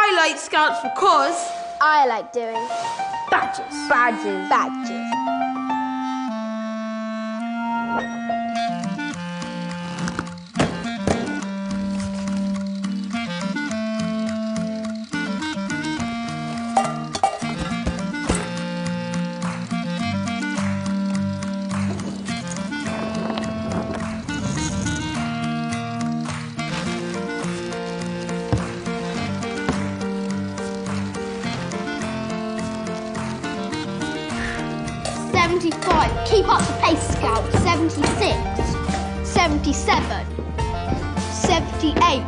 I like Scouts because I like doing badges. badges. Keep up the pace, Scout. 76, 77, 78.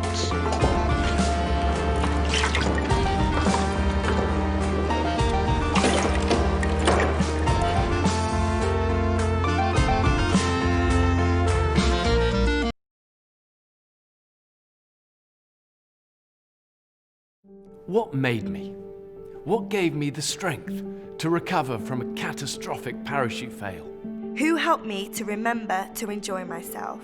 What made me? What gave me the strength to recover from a catastrophic parachute fail? Who helped me to remember to enjoy myself?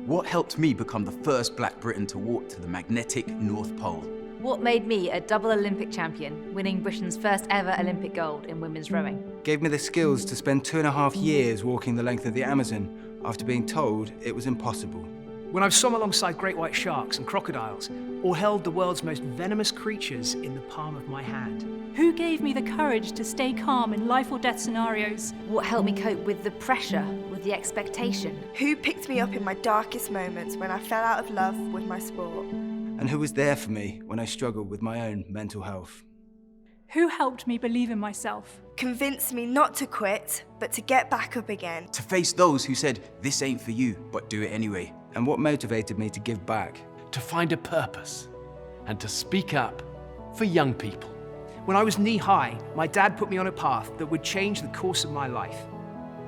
What helped me become the first Black Briton to walk to the magnetic North Pole? What made me a double Olympic champion, winning Britain's first ever Olympic gold in women's rowing? Gave me the skills to spend 2.5 years walking the length of the Amazon after being told it was impossible. When I've swum alongside great white sharks and crocodiles, or held the world's most venomous creatures in the palm of my hand. Who gave me the courage to stay calm in life or death scenarios? What helped me cope with the pressure, with the expectation? Who picked me up in my darkest moments when I fell out of love with my sport? And who was there for me when I struggled with my own mental health? Who helped me believe in myself? Convinced me not to quit, but to get back up again. To face those who said, this ain't for you, but do it anyway. And what motivated me to give back? To find a purpose and to speak up for young people. When I was knee-high, my dad put me on a path that would change the course of my life.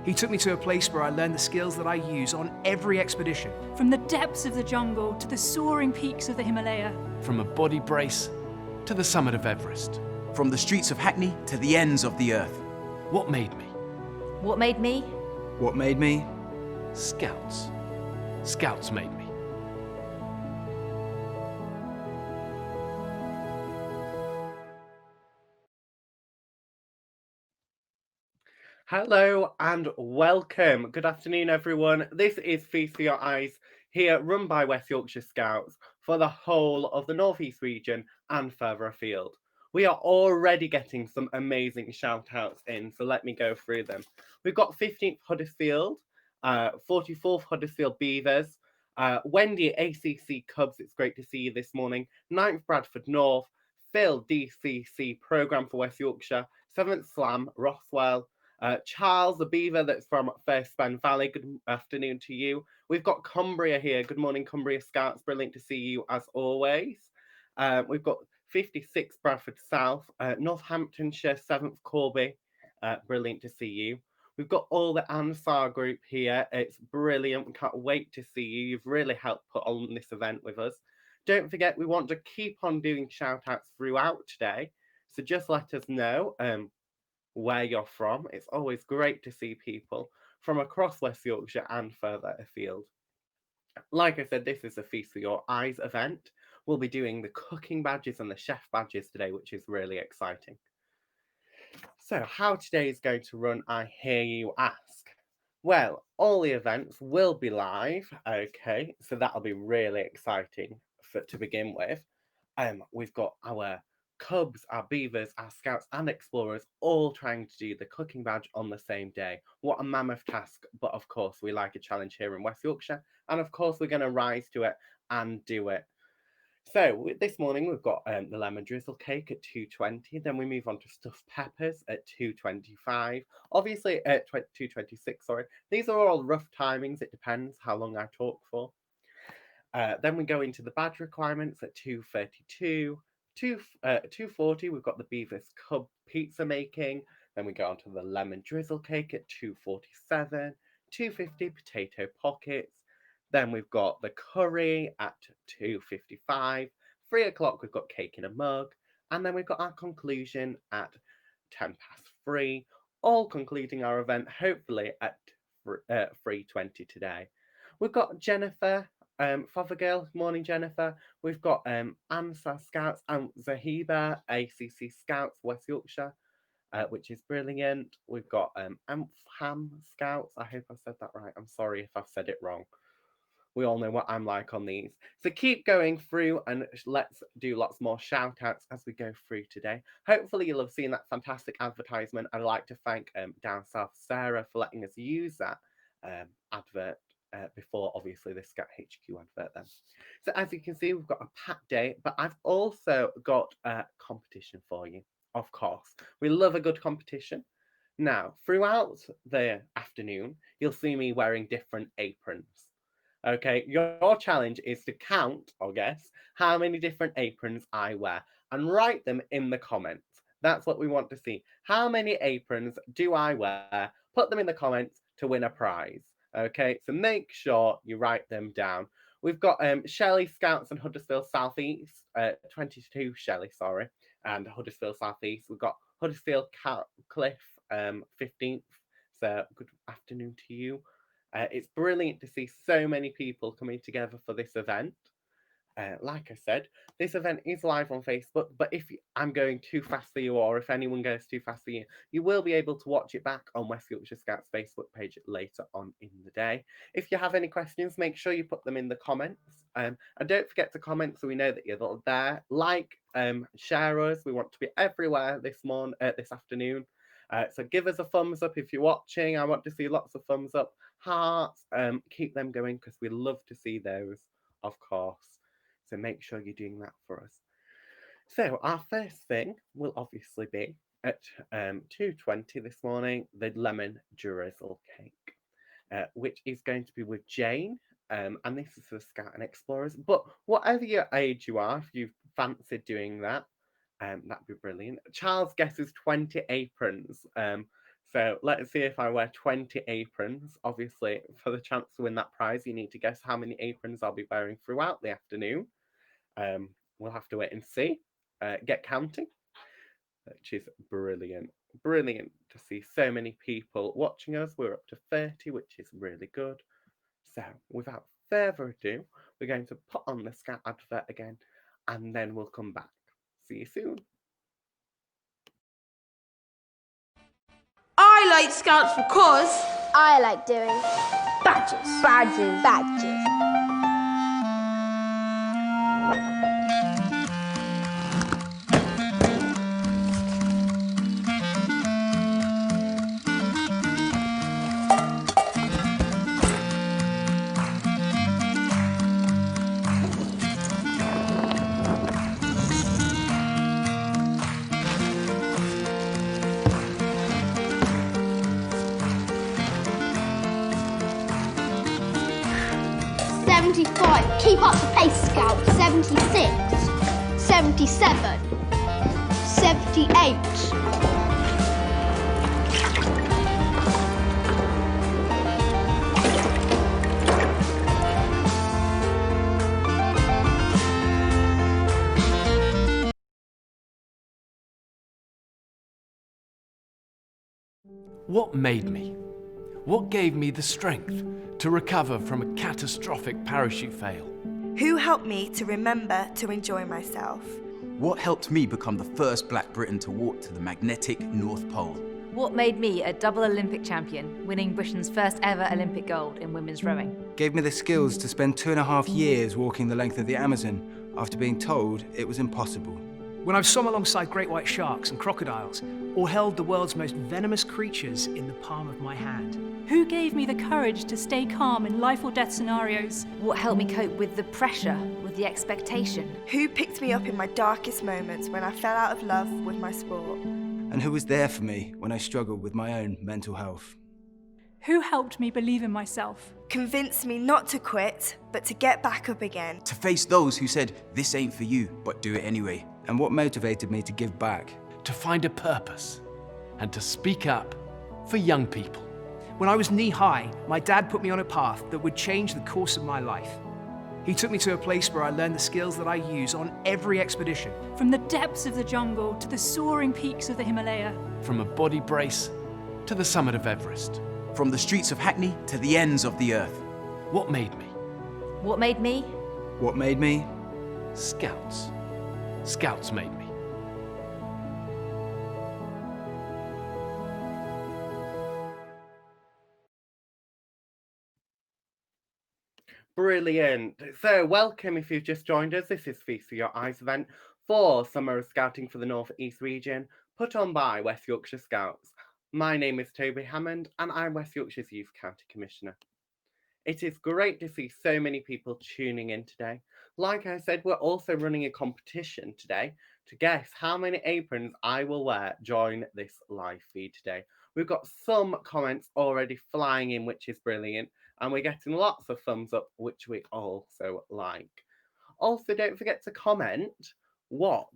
He took me to a place where I learned the skills that I use on every expedition. From the depths of the jungle to the soaring peaks of the Himalaya. From a body brace to the summit of Everest. From the streets of Hackney to the ends of the earth. What made me? What made me? What made me? Scouts. Scouts made me. Hello and welcome. Good afternoon, everyone. This is Feast for Your Eyes, here run by West Yorkshire Scouts for the whole of the North East region and further afield. We are already getting some amazing shout-outs in, so let me go through them. We've got 15th Huddersfield, 44th Huddersfield Beavers, Wendy ACC Cubs, it's great to see you this morning, 9th Bradford North, Phil DCC Programme for West Yorkshire, 7th Slam, Rothwell, Charles, the Beaver that's from First Spen Valley, good afternoon to you. We've got Cumbria here. Good morning, Cumbria Scouts. Brilliant to see you as always. We've got 56 Bradford South, Northamptonshire, 7th Corby. Brilliant to see you. We've got all the Ansar group here. It's brilliant. We can't wait to see you. You've really helped put on this event with us. Don't forget, we want to keep on doing shout outs throughout today. So just let us know where you're from. It's always great to see people from across West Yorkshire and further afield. Like I said, this is a Feast for Your Eyes event. We'll be doing the cooking badges and the chef badges today, which is really exciting. So how today is going to run, I hear you ask? Well, all the events will be live. Okay, so that'll be really exciting to begin with. We've got our Cubs, our Beavers, our Scouts and Explorers all trying to do the cooking badge on the same day. What a mammoth task, but of course we like a challenge here in West Yorkshire, and of course we're going to rise to it and do it. So this morning we've got the lemon drizzle cake at 2:20, then we move on to stuffed peppers at 2:25, obviously at 2:26, sorry. These are all rough timings, it depends how long I talk for. Then we go into the badge requirements at 2:32. 2:40, we've got the Beavers Cub pizza making. Then we go on to the lemon drizzle cake at 2:47. 2:50, potato pockets. Then we've got the curry at 2:55. 3 o'clock, we've got cake in a mug. And then we've got our conclusion at 3:10, all concluding our event hopefully at 3:20 today. We've got Jennifer Fothergill, morning Jennifer. We've got ANSA Scouts and Zahiba, ACC Scouts, West Yorkshire, which is brilliant. We've got Ampham Scouts. I hope I said that right. I'm sorry if I've said it wrong. We all know what I'm like on these. So keep going through and let's do lots more shout outs as we go through today. Hopefully you'll have seen that fantastic advertisement. I'd like to thank Down South Sarah for letting us use that advert before obviously the Scout HQ advert then. So as you can see, we've got a packed day, but I've also got a competition for you, of course. We love a good competition. Now, throughout the afternoon, you'll see me wearing different aprons. Okay, your challenge is to count or guess how many different aprons I wear and write them in the comments. That's what we want to see. How many aprons do I wear? Put them in the comments to win a prize. Okay, so make sure you write them down. We've got Shelley Scouts and Huddersfield Southeast, 22 Shelley, sorry, and Huddersfield Southeast. We've got Huddersfield Cliff, 15th. So good afternoon to you. It's brilliant to see so many people coming together for this event. Like I said, this event is live on Facebook, but if I'm going too fast for you or if anyone goes too fast for you, you will be able to watch it back on West Yorkshire Scouts Facebook page later on in the day. If you have any questions, make sure you put them in the comments. And don't forget to comment so we know that you're there. Like, share us. We want to be everywhere this afternoon. So give us a thumbs up if you're watching. I want to see lots of thumbs up, hearts. Keep them going because we love to see those, of course. So make sure you're doing that for us. So our first thing will obviously be at 2:20 this morning, the lemon drizzle cake, which is going to be with Jane. And this is for Scout and Explorers. But whatever your age you are, if you fancied doing that, that'd be brilliant. Charles guesses 20 aprons. So let's see if I wear 20 aprons. Obviously, for the chance to win that prize, you need to guess how many aprons I'll be wearing throughout the afternoon. We'll have to wait and see. Get counting, which is brilliant. Brilliant to see so many people watching us. We're up to 30, which is really good. So without further ado, we're going to put on the Scout advert again, and then we'll come back. See you soon. I like Scouts because I like doing badges. badges. Keep up the pace, Scout. 76, 77, 78. What made me? What gave me the strength to recover from a catastrophic parachute fail? Who helped me to remember to enjoy myself? What helped me become the first Black Briton to walk to the magnetic North Pole? What made me a double Olympic champion, winning Britain's first ever Olympic gold in women's rowing? Gave me the skills to spend 2.5 years walking the length of the Amazon after being told it was impossible. When I've swum alongside great white sharks and crocodiles, or held the world's most venomous creatures in the palm of my hand. Who gave me the courage to stay calm in life or death scenarios? What helped me cope with the pressure, with the expectation? Who picked me up in my darkest moments when I fell out of love with my sport? And who was there for me when I struggled with my own mental health? Who helped me believe in myself? Convinced me not to quit, but to get back up again. To face those who said, this ain't for you, but do it anyway. And what motivated me to give back? To find a purpose and to speak up for young people. When I was knee-high, my dad put me on a path that would change the course of my life. He took me to a place where I learned the skills that I use on every expedition. From the depths of the jungle to the soaring peaks of the Himalaya. From a body brace to the summit of Everest. From the streets of Hackney to the ends of the earth. What made me? What made me? What made me? Scouts. Scouts made me. Brilliant. So, welcome if you've just joined us. This is Feast for Your Eyes event for Summer of Scouting for the North East region, put on by West Yorkshire Scouts. My name is Toby Hammond, and I'm West Yorkshire's Youth County Commissioner. It is great to see so many people tuning in today. Like I said, we're also running a competition today to guess how many aprons I will wear during this live feed today. We've got some comments already flying in, which is brilliant, and we're getting lots of thumbs up, which we also like. Also, don't forget to comment what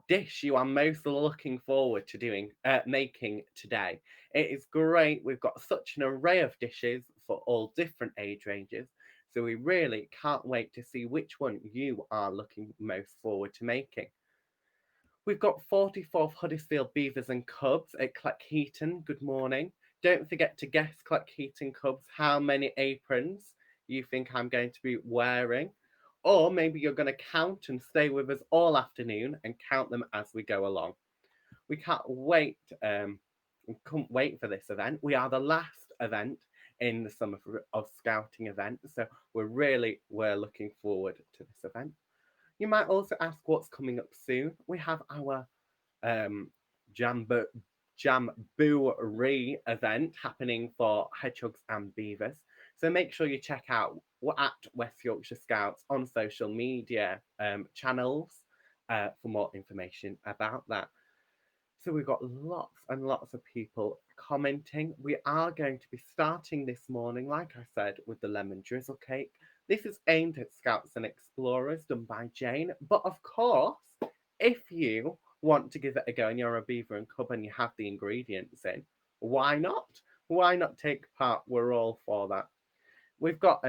dish you are most looking forward to making today. It is great. We've got such an array of dishes for all different age ranges, so we really can't wait to see which one you are looking most forward to making. We've got 44th Huddersfield Beavers and Cubs at Cleckheaton. Good morning. Don't forget to guess, Cleckheaton Cubs, how many aprons you think I'm going to be wearing. Or maybe you're going to count and stay with us all afternoon and count them as we go along. We can't wait. We couldn't wait for this event. We are the last event in the Summer of Scouting event, so we're looking forward to this event. You might also ask what's coming up soon. We have our Jamboree event happening for hedgehogs and beavers. So make sure you check out at West Yorkshire Scouts on social media channels for more information about that. So we've got lots and lots of people commenting. We are going to be starting this morning, like I said, with the lemon drizzle cake. This is aimed at Scouts and Explorers, done by Jane. But of course, if you want to give it a go and you're a beaver and cub and you have the ingredients in, why not? Why not take part? We're all for that. We've got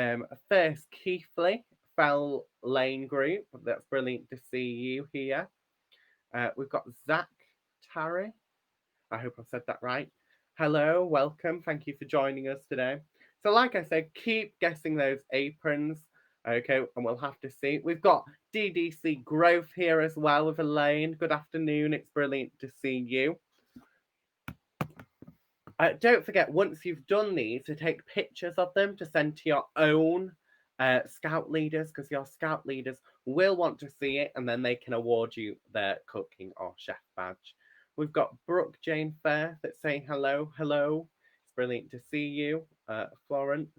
first Keithley, Fell Lane Group. That's brilliant to see you here. We've got Zach Tarry. I hope I've said that right. Hello, welcome. Thank you for joining us today. So like I said, keep guessing those aprons. Okay, and we'll have to see. We've got DDC Growth here as well with Elaine. Good afternoon. It's brilliant to see you. Don't forget, once you've done these, to take pictures of them to send to your own scout leaders, because your scout leaders will want to see it, and then they can award you their cooking or chef badge. We've got Brooke Jane Fair that's saying hello. Hello. It's brilliant to see you. Florence.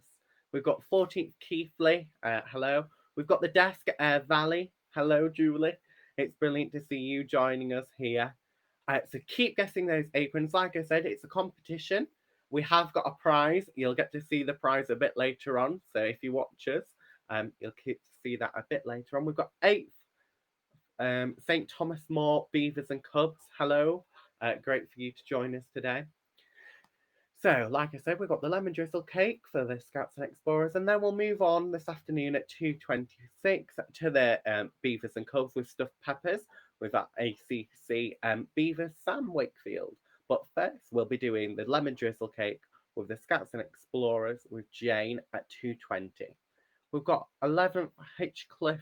We've got 14th Keithley. Hello. We've got the desk at Air Valley. Hello, Julie. It's brilliant to see you joining us here. So keep guessing those aprons. Like I said, it's a competition. We have got a prize. You'll get to see the prize a bit later on. So if you watch us, you'll get to see that a bit later on. We've got 8th St. Thomas More Beavers and Cubs. Hello. Great for you to join us today. So, like I said, we've got the lemon drizzle cake for the Scouts and Explorers, and then we'll move on this afternoon at 2:26 to the Beavers and Cubs with stuffed peppers with our ACC Beavers, Sam Wakefield. But first, we'll be doing the lemon drizzle cake with the Scouts and Explorers with Jane at 2:20. We've got 11th Hitchcliff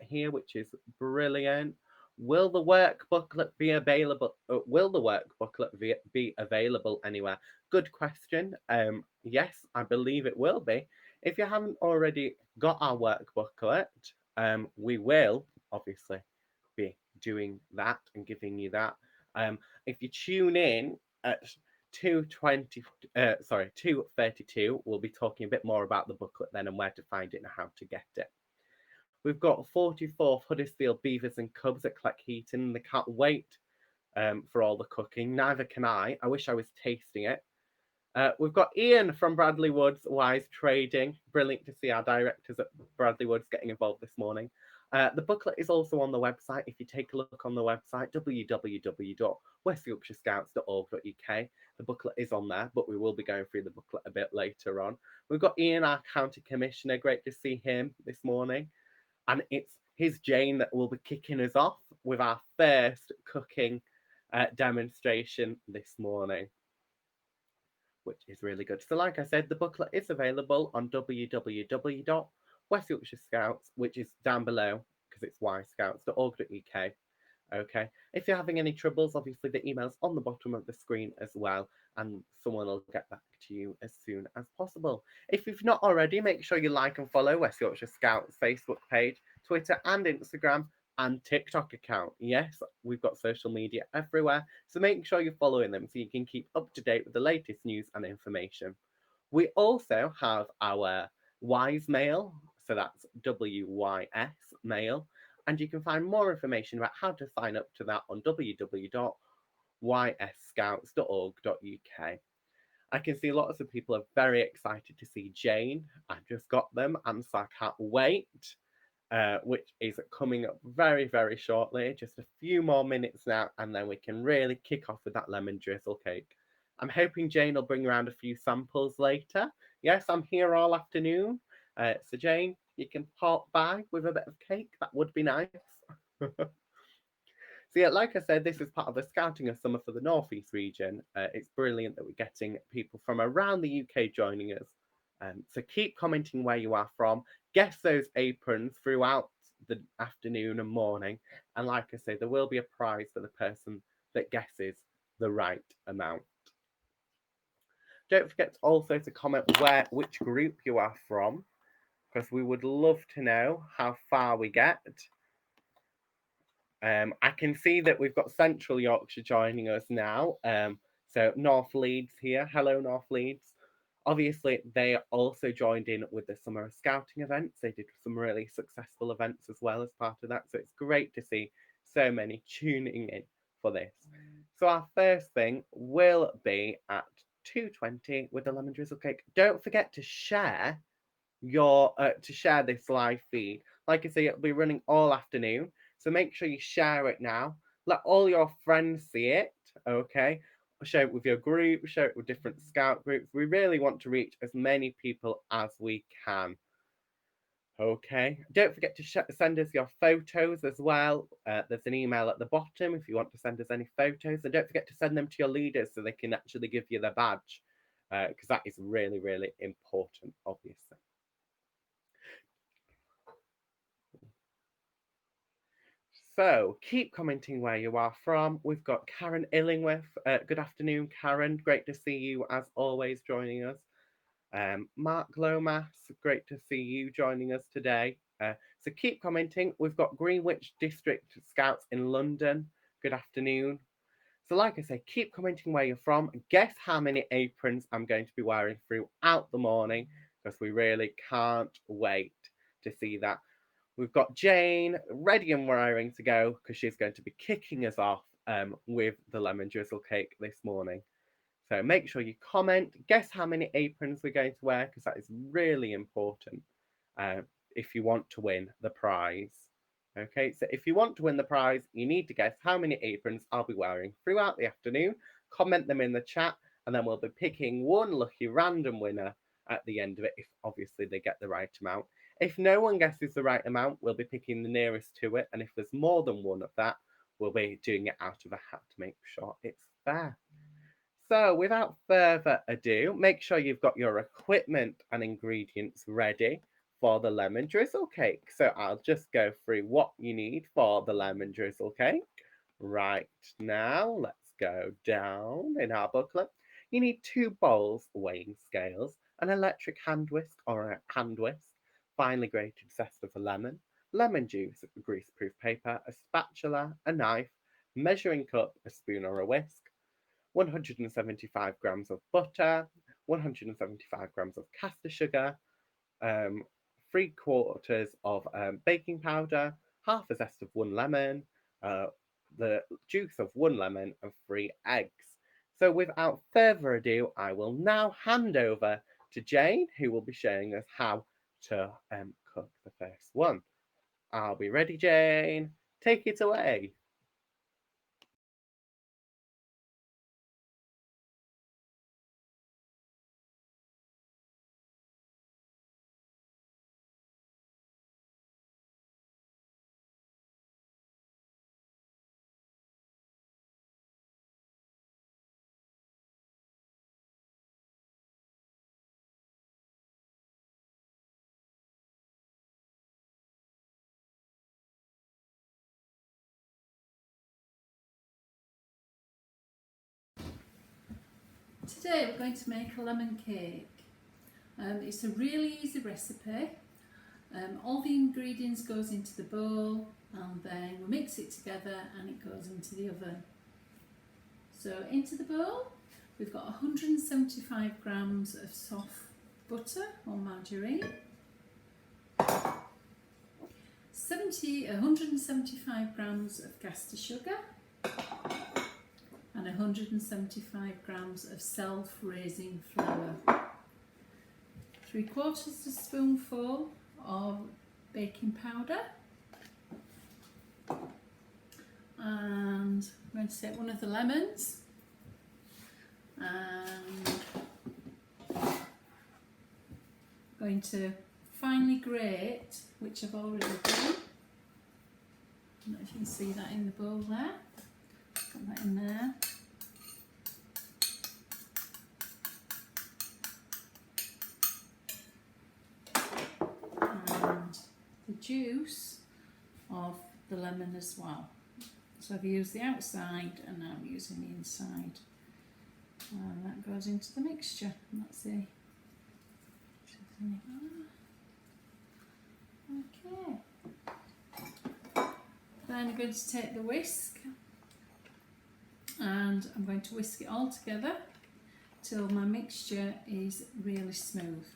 here, which is brilliant. Will the work booklet be available? Will the work booklet be available anywhere? Good question. Yes, I believe it will be. If you haven't already got our work booklet, we will obviously be doing that and giving you that. If you tune in at 2:32, we'll be talking a bit more about the booklet then and where to find it and how to get it. We've got 44th Huddersfield Beavers and Cubs at Cleckheaton. They can't wait for all the cooking. Neither can I. I wish I was tasting it. We've got Ian from Bradley Woods, Wise Trading. Brilliant to see our directors at Bradley Woods getting involved this morning. The booklet is also on the website. If you take a look on the website, www.westyorkshirescouts.org.uk, the booklet is on there, but we will be going through the booklet a bit later on. We've got Ian, our County Commissioner. Great to see him this morning. And it's his Jane that will be kicking us off with our first cooking demonstration this morning. which is really good. So like I said, the booklet is available on www.westyorkshire which is down below because it's yscouts.org.uk. Okay, if you're having any troubles, obviously the email's on the bottom of the screen as well, and someone will get back to you as soon as possible. If you've not already, make sure you like and follow West Yorkshire Scouts Facebook page, Twitter and Instagram, and TikTok account. Yes, we've got social media everywhere, so make sure you're following them so you can keep up to date with the latest news and information. We also have our WISE mail, so that's WYS mail, and you can find more information about how to sign up to that on www.ysscouts.org.uk. I can see lots of people are very excited to see Jane. I've just got them, and so I can't wait, which is coming up very, very shortly. Just a few more minutes now, and then we can really kick off with that lemon drizzle cake. I'm hoping Jane will bring around a few samples later. Yes, I'm here all afternoon. So Jane, you can pop by with a bit of cake. That would be nice. So yeah, like I said, this is part of the Scouting of Summer for the North East region. It's brilliant that we're getting people from around the UK joining us. So keep commenting where you are from. Guess those aprons throughout the afternoon and morning. And like I say, there will be a prize for the person that guesses the right amount. Don't forget also to comment which group you are from, because we would love to know how far we get. I can see that we've got Central Yorkshire joining us now. So North Leeds here. Hello, North Leeds. Obviously, they also joined in with the Summer of Scouting events. They did some really successful events as well as part of that. So it's great to see so many tuning in for this. So our first thing will be at 2:20 with the lemon drizzle cake. Don't forget to share this live feed. Like I say, it'll be running all afternoon. So make sure you share it now. Let all your friends see it, okay? Share it with your group, share it with different scout groups. We really want to reach as many people as we can. Okay, don't forget to send us your photos as well. There's an email at the bottom if you want to send us any photos. And don't forget to send them to your leaders so they can actually give you the badge, because that is really, really important, obviously. So keep commenting where you are from. We've got Karen Illingworth. Good afternoon, Karen. Great to see you as always joining us. Mark Lomas, great to see you joining us today. So keep commenting. We've got Greenwich District Scouts in London. Good afternoon. So like I say, keep commenting where you're from. Guess how many aprons I'm going to be wearing throughout the morning, because we really can't wait to see that. We've got Jane ready and raring to go because she's going to be kicking us off with the lemon drizzle cake this morning. So make sure you comment, guess how many aprons we're going to wear, because that is really important if you want to win the prize. Okay, so if you want to win the prize, you need to guess how many aprons I'll be wearing throughout the afternoon. Comment them in the chat, and then we'll be picking one lucky random winner at the end of it, if obviously they get the right amount. If no one guesses the right amount, we'll be picking the nearest to it. And if there's more than one of that, we'll be doing it out of a hat to make sure it's fair. So without further ado, make sure you've got your equipment and ingredients ready for the lemon drizzle cake. So I'll just go through what you need for the lemon drizzle cake. Right now, let's go down in our booklet. You need 2 bowls, weighing scales, an electric hand whisk or a hand whisk, finely grated zest of a lemon, lemon juice, greaseproof paper, a spatula, a knife, measuring cup, a spoon or a whisk, 175 grams of butter, 175 grams of caster sugar, 3/4 of baking powder, half a zest of 1 lemon, the juice of 1 lemon, and 3 eggs. So without further ado, I will now hand over to Jane, who will be showing us how to cook the first one. I'll be ready, Jane. Take it away. Today we're going to make a lemon cake. It's a really easy recipe. All the ingredients goes into the bowl and then we mix it together and it goes into the oven. So into the bowl we've got 175 grams of soft butter or margarine, 175 grams of caster sugar and 175 grams of self-raising flour, 3/4 teaspoonful of baking powder, and I'm going to take one of the lemons and going to finely grate, which I've already done. I don't know if you can see that in the bowl there. Put that in there. And the juice of the lemon as well. So I've used the outside and now I'm using the inside. And that goes into the mixture. And that's the... Okay. Then I'm going to take the whisk and I'm going to whisk it all together till my mixture is really smooth.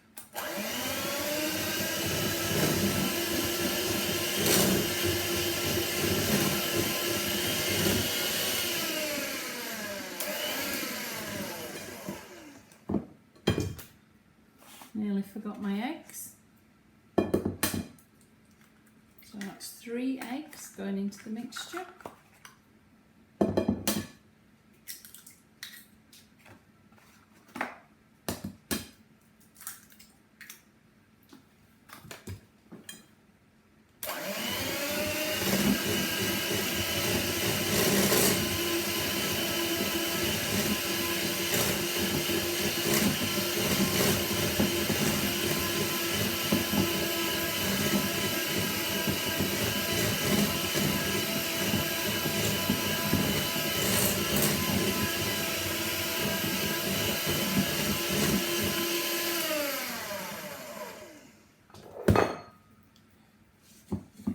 Nearly forgot my eggs. So that's 3 eggs going into the mixture.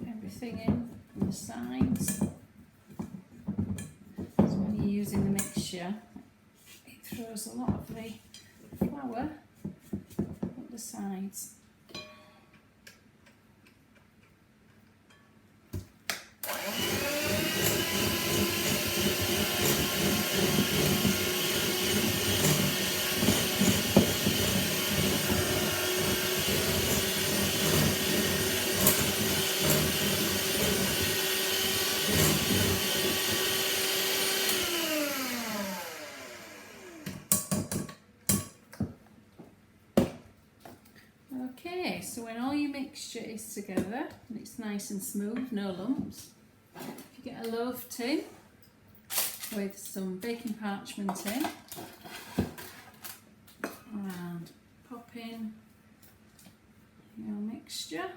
Everything in from the sides. So when you're using the mixture, it throws a lot of the flour up the sides. Okay, so when all your mixture is together and it's nice and smooth, no lumps, if you get a loaf tin with some baking parchment in and pop in your mixture.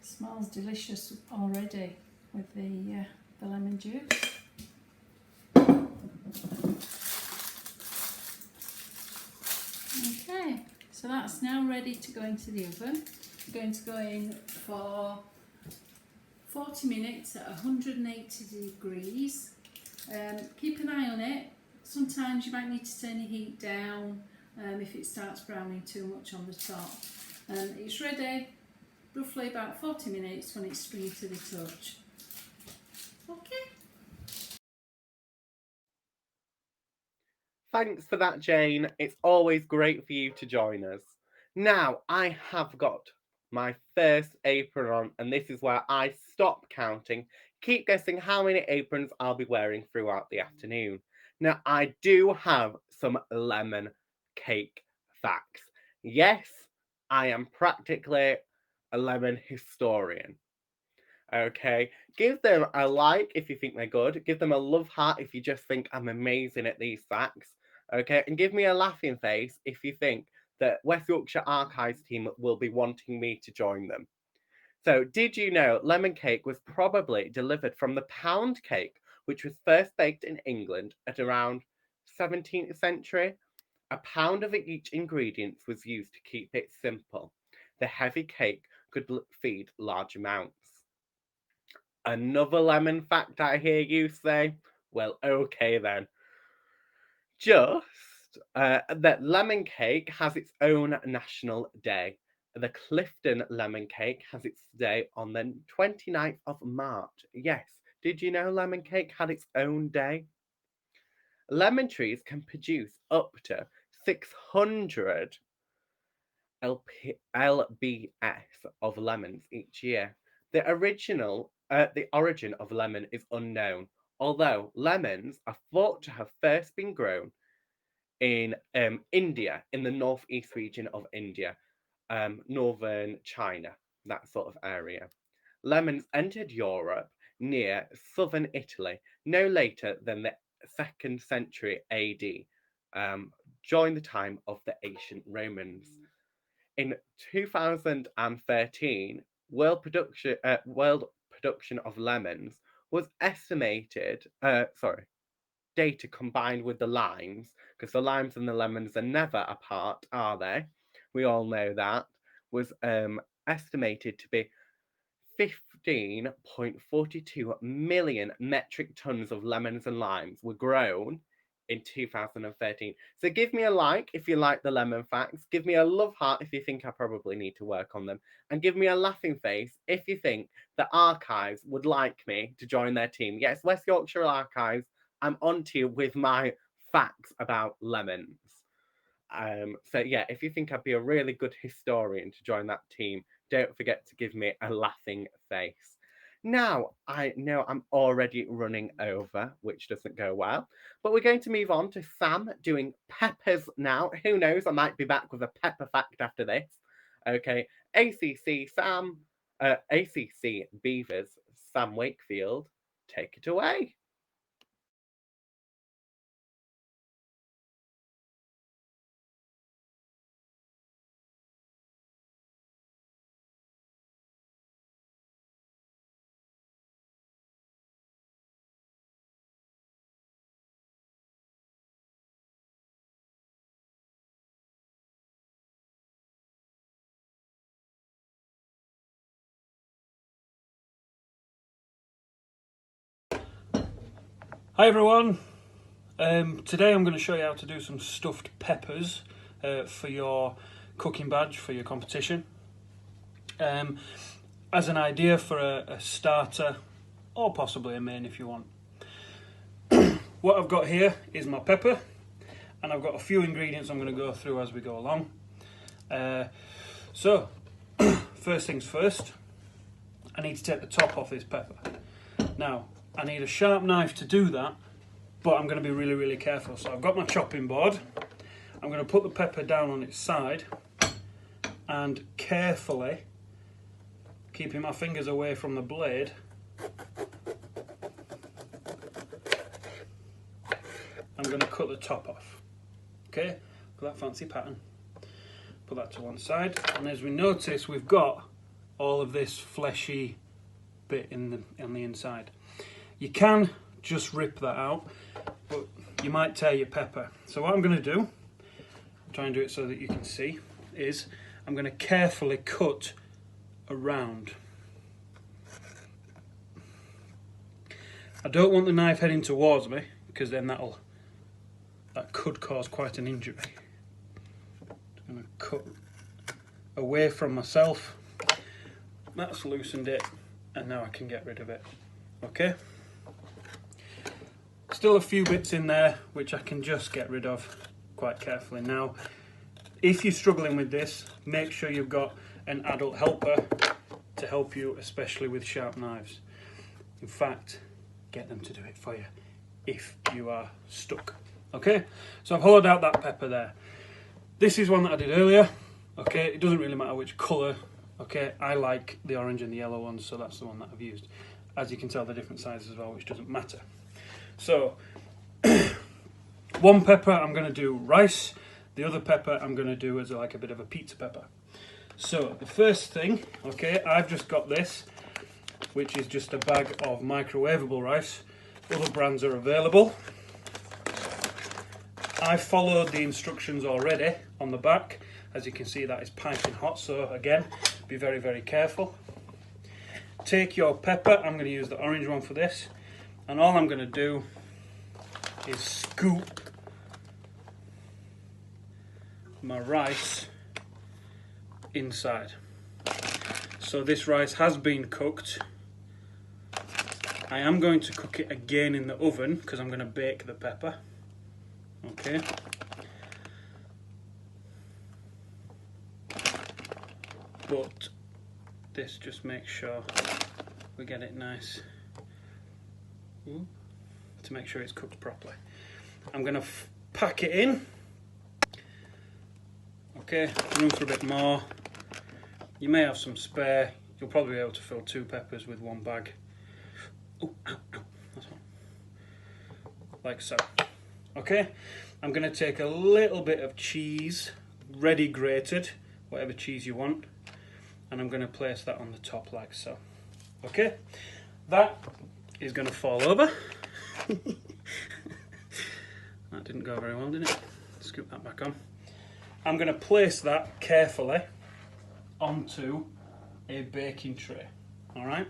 Smells delicious already with the lemon juice. Okay, so that's now ready to go into the oven. I'm going to go in for 40 minutes at 180 degrees. Keep an eye on it. Sometimes you might need to turn your heat down if it starts browning too much on the top. It's ready. Roughly about 40 minutes when it's springy to the touch. Okay. Thanks for that, Jane. It's always great for you to join us. Now, I have got my first apron on, and this is where I stop counting. Keep guessing how many aprons I'll be wearing throughout the afternoon. Now, I do have some lemon cake facts. Yes, I am practically a lemon historian. Okay, give them a like if you think they're good. Give them a love heart if you just think I'm amazing at these facts. Okay, and give me a laughing face if you think that West Yorkshire Archives team will be wanting me to join them. So, did you know lemon cake was probably delivered from the pound cake, which was first baked in England at around 17th century? A pound of each ingredient was used to keep it simple. The heavy cake could feed large amounts. Another lemon fact I hear you say? Well, okay then. Just that lemon cake has its own national day. The Clifton lemon cake has its day on the 29th of March. Yes, did you know lemon cake had its own day? Lemon trees can produce up to 600 lbs of lemons each year. The origin of lemon is unknown, although lemons are thought to have first been grown in India, in the northeast region of India, northern China, that sort of area. Lemons entered Europe near southern Italy no later than the 2nd century AD, during the time of the ancient Romans. In 2013, world production of lemons was estimated. Data combined with the limes, because the limes and the lemons are never apart, are they? We all know that. Was estimated to be 15.42 million metric tons of lemons and limes were grown in 2013. So give me a like if you like the lemon facts. Give me a love heart if you think I probably need to work on them. And give me a laughing face if you think the Archives would like me to join their team. Yes, West Yorkshire Archives, I'm on to you with my facts about lemons. So yeah, if you think I'd be a really good historian to join that team, don't forget to give me a laughing face. Now, I know I'm already running over, which doesn't go well, but we're going to move on to Sam doing peppers now. Who knows, I might be back with a pepper fact after this. Okay, ACC Beavers, Sam Wakefield, take it away. Hi everyone, today I'm going to show you how to do some stuffed peppers for your cooking badge, for your competition. As an idea for a starter, or possibly a main if you want. What I've got here is my pepper, and I've got a few ingredients I'm going to go through as we go along. So, first things first, I need to take the top off this pepper. Now, I need a sharp knife to do that, but I'm going to be really, really careful. So I've got my chopping board. I'm going to put the pepper down on its side and carefully, keeping my fingers away from the blade, I'm going to cut the top off. Okay, got that fancy pattern. Put that to one side, and as we notice, we've got all of this fleshy bit on the inside. You can just rip that out, but you might tear your pepper. So what I'm going to do, try and do it so that you can see, is I'm going to carefully cut around. I don't want the knife heading towards me, because then that could cause quite an injury. I'm going to cut away from myself. That's loosened it, and now I can get rid of it. Okay? Still a few bits in there which I can just get rid of quite carefully. Now, if you're struggling with this, make sure you've got an adult helper to help you, especially with sharp knives. In fact, get them to do it for you if you are stuck. Okay, so I've hollowed out that pepper there. This is one that I did earlier. Okay, it doesn't really matter which colour. Okay, I like the orange and the yellow ones, so that's the one that I've used. As you can tell, they're different sizes as well, which doesn't matter. So, one pepper I'm going to do rice, the other pepper I'm going to do as like a bit of a pizza pepper. So, the first thing, okay, I've just got this, which is just a bag of microwavable rice. Other brands are available. I followed the instructions already on the back. As you can see, that is piping hot, so again, be very, very careful. Take your pepper, I'm going to use the orange one for this, and all I'm going to do is scoop my rice inside. So this rice has been cooked. I am going to cook it again in the oven because I'm going to bake the pepper. Okay. But this just makes sure we get it nice to make sure it's cooked properly. I'm going to pack it in. Okay, room for a bit more. You may have some spare. You'll probably be able to fill 2 peppers with 1 bag. Oh, ow, ow. That's one. Like so. Okay, I'm going to take a little bit of cheese, ready grated, whatever cheese you want, and I'm going to place that on the top like so. Okay, that is going to fall over. That didn't go very well, did it? Scoop that back on. I'm going to place that carefully onto a baking tray. All right.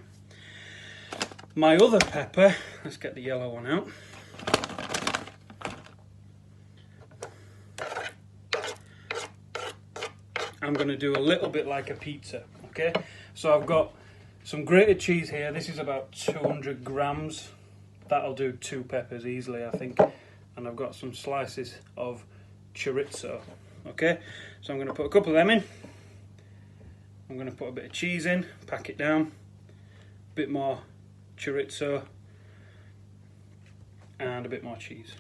My other pepper, let's get the yellow one out. I'm going to do a little bit like a pizza, okay? So I've got some grated cheese here. This is about 200 grams. That'll do 2 peppers easily, I think. And I've got some slices of chorizo, okay? So I'm going to put a couple of them in. I'm going to put a bit of cheese in, pack it down. A bit more chorizo. And a bit more cheese.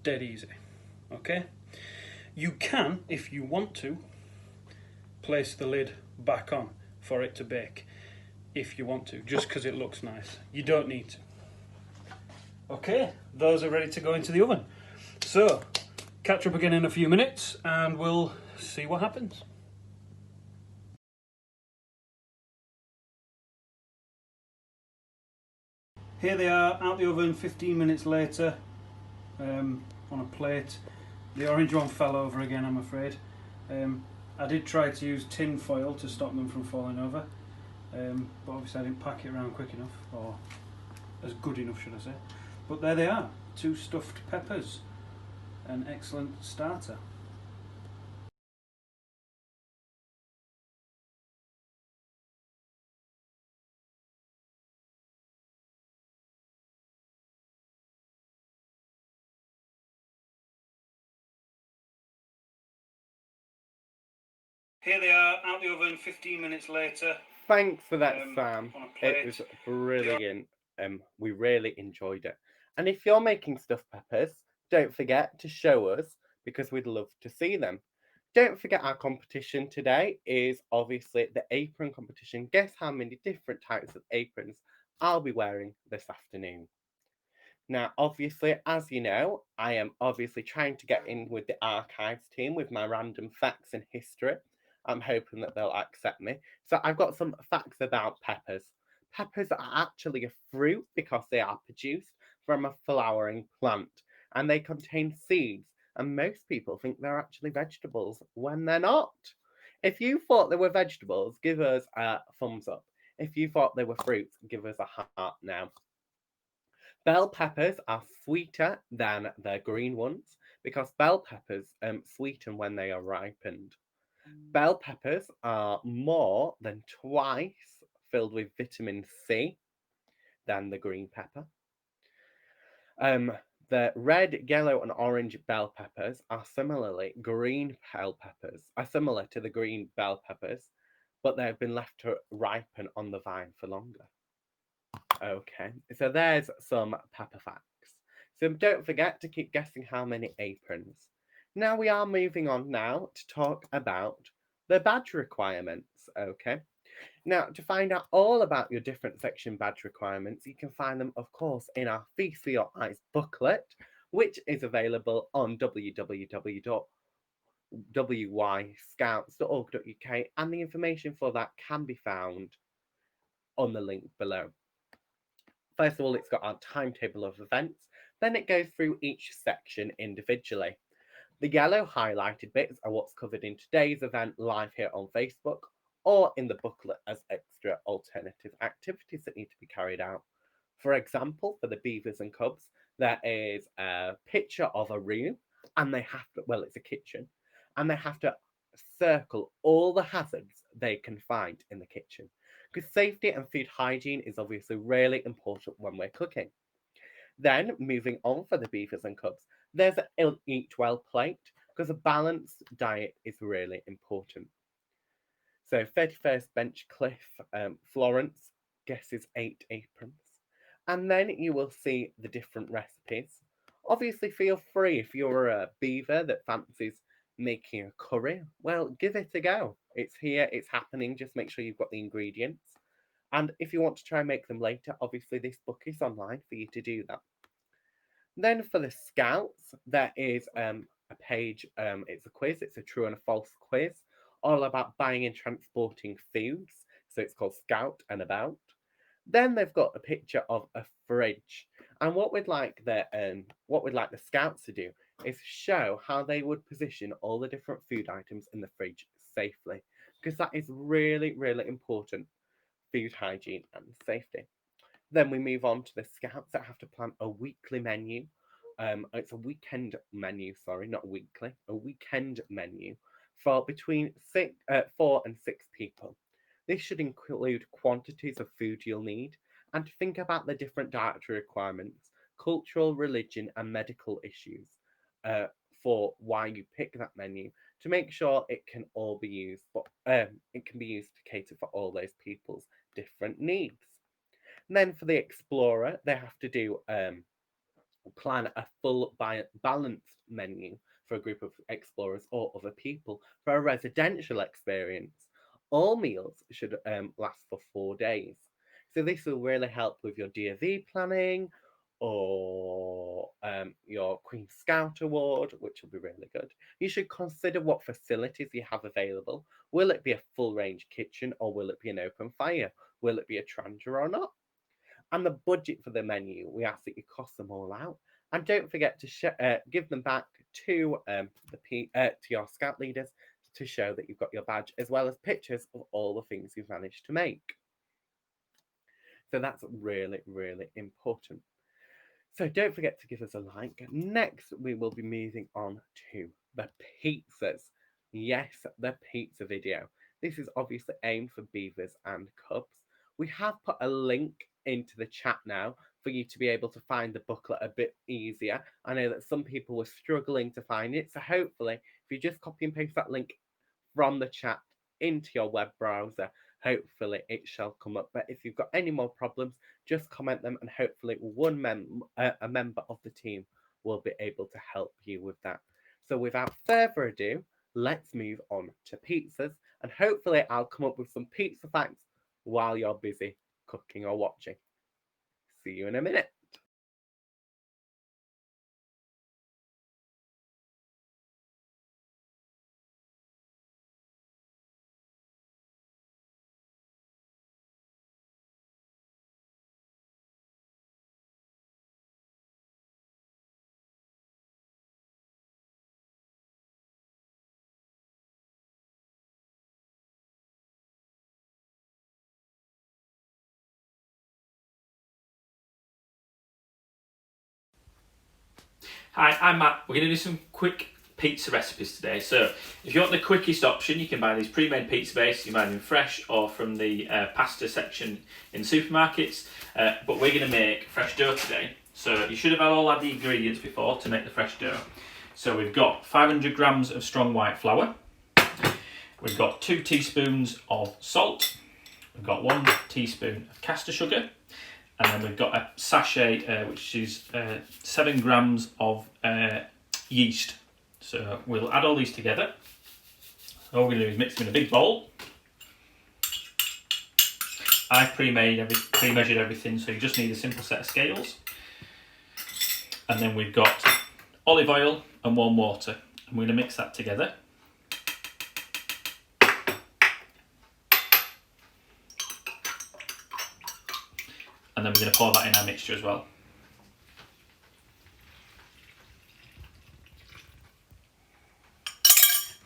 Dead easy, okay? You can, if you want to, place the lid back on for it to bake, if you want to, just because it looks nice. You don't need to. Okay, those are ready to go into the oven. So, catch up again in a few minutes and we'll see what happens. Here they are, out the oven 15 minutes later, on a plate. The orange one fell over again, I'm afraid. I did try to use tin foil to stop them from falling over, but obviously I didn't pack it around quick enough, or as good enough should I say. But there they are, 2 stuffed peppers, an excellent starter. Here they are, out the oven 15 minutes later. Thanks for that, Sam. On a plate. It was brilliant. We really enjoyed it. And if you're making stuffed peppers, don't forget to show us because we'd love to see them. Don't forget our competition today is obviously the apron competition. Guess how many different types of aprons I'll be wearing this afternoon. Now, obviously, as you know, I am obviously trying to get in with the archives team with my random facts and history. I'm hoping that they'll accept me. So I've got some facts about peppers. Peppers are actually a fruit because they are produced from a flowering plant and they contain seeds. And most people think they're actually vegetables when they're not. If you thought they were vegetables, give us a thumbs up. If you thought they were fruits, give us a heart now. Bell peppers are sweeter than the green ones because bell peppers sweeten when they are ripened. Bell peppers are more than twice filled with vitamin C than the green pepper. The red, yellow, and orange bell peppers are similar to the green bell peppers, but they have been left to ripen on the vine for longer. Okay, so there's some pepper facts. So don't forget to keep guessing how many aprons. Now we are moving on now to talk about the badge requirements, okay? Now, to find out all about your different section badge requirements, you can find them, of course, in our Feast for Your Eyes booklet, which is available on www.wyscouts.org.uk, and the information for that can be found on the link below. First of all, it's got our timetable of events, then it goes through each section individually. The yellow highlighted bits are what's covered in today's event live here on Facebook, or in the booklet as extra alternative activities that need to be carried out. For example, for the beavers and cubs, there is a picture of a room, and they have to, well, it's a kitchen, and they have to circle all the hazards they can find in the kitchen. Because safety and food hygiene is obviously really important when we're cooking. Then, moving on for the beavers and cubs, there's an eat well plate, because a balanced diet is really important. So 31st Bench Cliff, Florence guesses 8 aprons. And then you will see the different recipes. Obviously, feel free if you're a beaver that fancies making a curry, well, give it a go. It's here, it's happening, just make sure you've got the ingredients. And if you want to try and make them later, obviously this book is online for you to do that. Then for the scouts, there is a page, it's a quiz, it's a true and a false quiz, all about buying and transporting foods. So it's called Scout and About. Then they've got a picture of a fridge. And what we'd like the scouts to do is show how they would position all the different food items in the fridge safely. Because that is really, really important. Food hygiene and safety. Then we move on to the scouts that have to plan a weekly menu. It's a weekend menu, sorry, not weekly, a weekend menu for between 4 and 6 people. This should include quantities of food you'll need and to think about the different dietary requirements, cultural, religion, and medical issues for why you pick that menu to make sure it can all be used, but it can be used to cater for all those people's different needs. And then for the explorer, they have to do plan a full balanced menu for a group of explorers or other people for a residential experience. All meals should last for 4 days. So this will really help with your DV planning or your Queen Scout Award, which will be really good. You should consider what facilities you have available. Will it be a full range kitchen or will it be an open fire? Will it be a trancher or not? And the budget for the menu, we ask that you cost them all out. And don't forget to give them back to your scout leaders to show that you've got your badge, as well as pictures of all the things you've managed to make. So that's really, really important. So don't forget to give us a like. Next, we will be moving on to the pizzas. Yes, the pizza video. This is obviously aimed for beavers and cubs. We have put a link into the chat now for you to be able to find the booklet a bit easier. I know that some people were struggling to find it, so hopefully if you just copy and paste that link from the chat into your web browser, hopefully it shall come up. But if you've got any more problems, just comment them and hopefully a member of the team will be able to help you with that. So without further ado, let's move on to pizzas, and hopefully I'll come up with some pizza facts while you're busy cooking or watching. See you in a minute. Hi, I'm Matt. We're going to do some quick pizza recipes today. So if you want the quickest option, you can buy these pre-made pizza bases. You can buy them fresh or from the pasta section in supermarkets. But we're going to make fresh dough today. So you should have all had the ingredients before to make the fresh dough. So we've got 500 grams of strong white flour. We've got 2 teaspoons of salt. We've got 1 teaspoon of caster sugar. And then we've got a sachet, which is 7 grams of yeast. So we'll add all these together. All we're going to do is mix them in a big bowl. I've pre-measured everything, so you just need a simple set of scales. And then we've got olive oil and warm water. And we're going to mix that together. And then we're going to pour that in our mixture as well.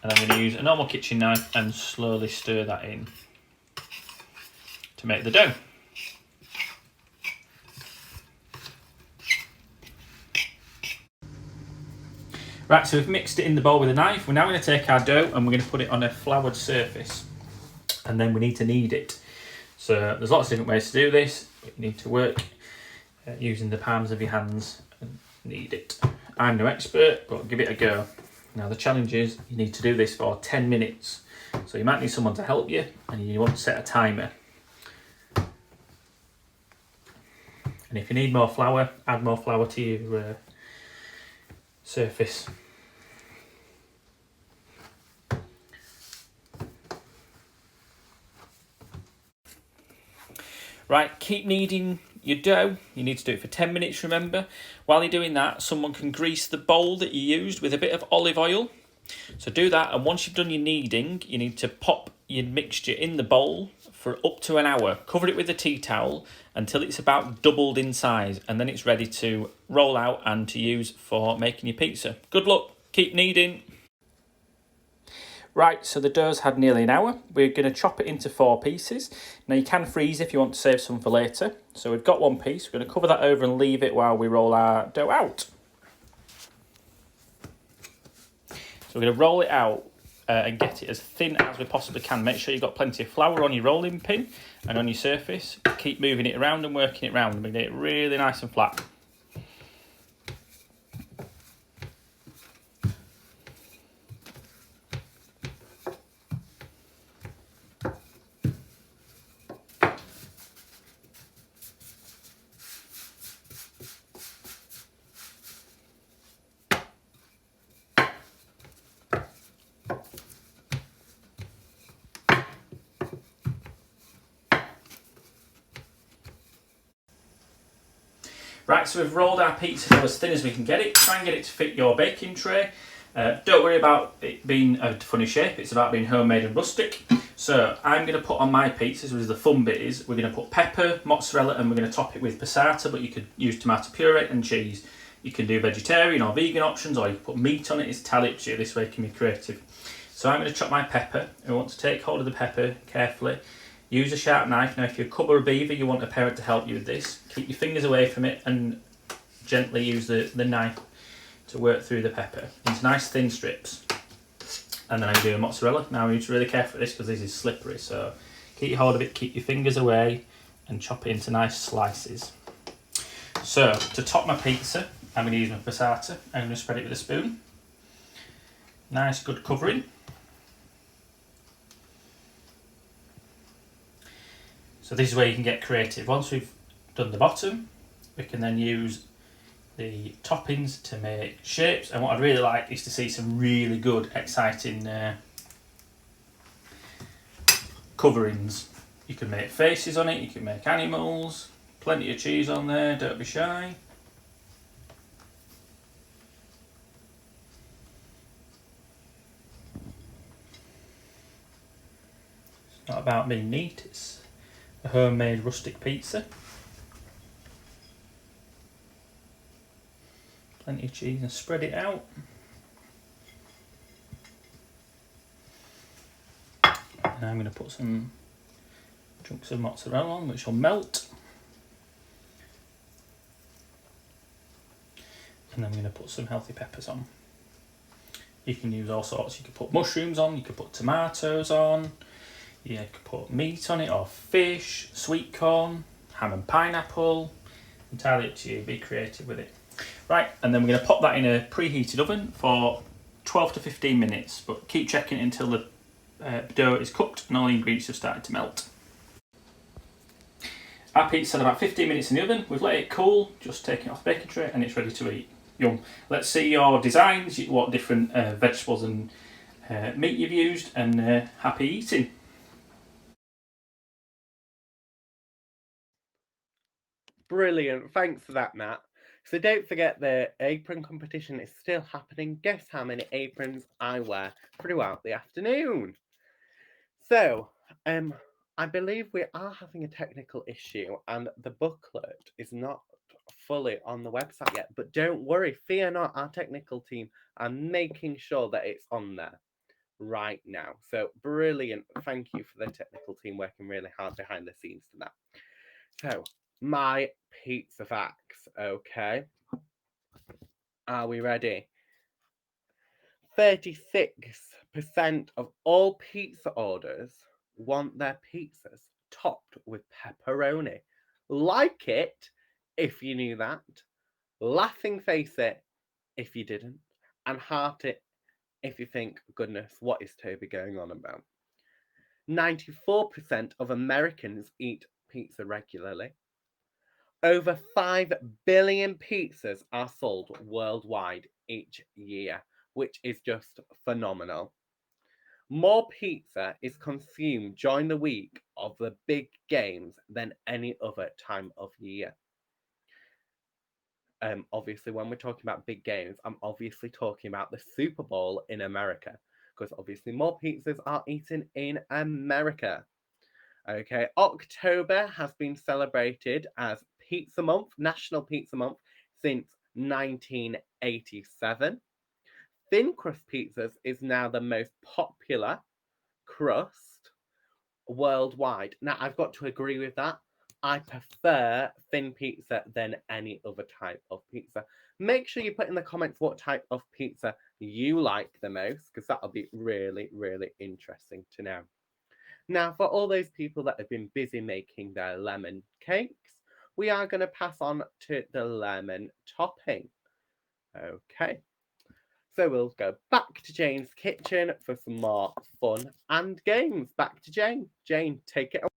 And I'm going to use a normal kitchen knife and slowly stir that in to make the dough. Right, so we've mixed it in the bowl with a knife. We're now going to take our dough and we're going to put it on a floured surface. And then we need to knead it. So there's lots of different ways to do this, but you need to work using the palms of your hands and knead it. I'm no expert, but give it a go. Now the challenge is you need to do this for 10 minutes. So you might need someone to help you and you want to set a timer. And if you need more flour, add more flour to your surface. Right, keep kneading your dough. You need to do it for 10 minutes, remember. While you're doing that, someone can grease the bowl that you used with a bit of olive oil. So do that, and once you've done your kneading, you need to pop your mixture in the bowl for up to an hour. Cover it with a tea towel until it's about doubled in size, and then it's ready to roll out and to use for making your pizza. Good luck, keep kneading. Right, so the dough's had nearly an hour. We're going to chop it into 4 pieces. Now you can freeze if you want to save some for later. So we've got 1 piece. We're going to cover that over and leave it while we roll our dough out. So we're going to roll it out and get it as thin as we possibly can. Make sure you've got plenty of flour on your rolling pin and on your surface. Keep moving it around and working it around and get it really nice and flat. Right, so we've rolled our pizza dough as thin as we can get it. Try and get it to fit your baking tray. Don't worry about it being a funny shape. It's about being homemade and rustic. So I'm going to put on my pizzas, which is the fun bit, is we're going to put pepper, mozzarella, and we're going to top it with passata, but you could use tomato puree and cheese. You can do vegetarian or vegan options, or you can put meat on it. It's entirely up to you. This way you can be creative. So I'm going to chop my pepper. I want to take hold of the pepper carefully. Use a sharp knife. Now if you're a cub or a beaver, you want a parent to help you with this. Keep your fingers away from it and gently use the knife to work through the pepper into nice thin strips. And then I do a mozzarella. Now you need to be really careful with this because this is slippery, so keep your hold of it, keep your fingers away and chop it into nice slices. So to top my pizza, I'm going to use my passata. I'm going to spread it with a spoon. Nice good covering. So this is where you can get creative. Once we've done the bottom, we can then use the toppings to make shapes. And what I'd really like is to see some really good, exciting coverings. You can make faces on it, you can make animals, plenty of cheese on there, don't be shy. It's not about being neat, it's a homemade rustic pizza. Plenty of cheese and spread it out. And I'm going to put some chunks of mozzarella on, which will melt. And I'm going to put some healthy peppers on. You can use all sorts. You could put mushrooms on, you could put tomatoes on, you could put meat on it, or fish, sweet corn, ham and pineapple. Entirely up to you, be creative with it. Right, and then we're going to pop that in a preheated oven for 12 to 15 minutes, but keep checking it until the dough is cooked and all the ingredients have started to melt. Our pizza's had about 15 minutes in the oven. We've let it cool, just taking it off the baking tray, and it's ready to eat. Yum. Let's see your designs, what different vegetables and meat you've used, and happy eating. Brilliant. Thanks for that, Matt. So don't forget the apron competition is still happening. Guess how many aprons I wear throughout the afternoon. So, I believe we are having a technical issue and the booklet is not fully on the website yet. But don't worry, fear not, our technical team are making sure that it's on there right now. So brilliant. Thank you for the technical team working really hard behind the scenes for that. So, my pizza facts, okay? Are we ready? 36% of all pizza orders want their pizzas topped with pepperoni. Like it if you knew that. Laughing face it if you didn't. And heart it if you think, goodness, what is Toby going on about? 94% of Americans eat pizza regularly. Over 5 billion pizzas are sold worldwide each year, which is just phenomenal. More pizza is consumed during the week of the big games than any other time of year. Obviously, when we're talking about big games, I'm obviously talking about the Super Bowl in America, because obviously more pizzas are eaten in America. Okay, October has been celebrated as Pizza Month, National Pizza Month, since 1987. Thin crust pizzas is now the most popular crust worldwide. Now, I've got to agree with that. I prefer thin pizza than any other type of pizza. Make sure you put in the comments what type of pizza you like the most, because that'll be really, really interesting to know. Now, for all those people that have been busy making their lemon cakes, we are going to pass on to the lemon topping. Okay. So we'll go back to Jane's kitchen for some more fun and games. Back to Jane. Jane, take it away.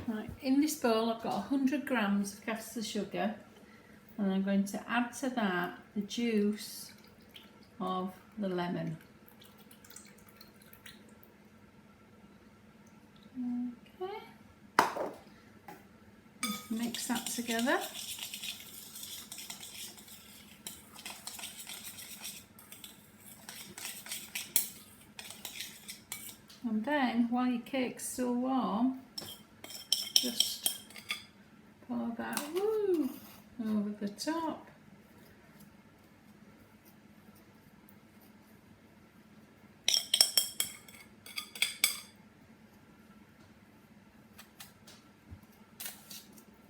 Right, in this bowl I've got 100 grams of caster sugar, and I'm going to add to that the juice of the lemon. Okay, just mix that together. And then, while your cake's still warm, just pour that over the top.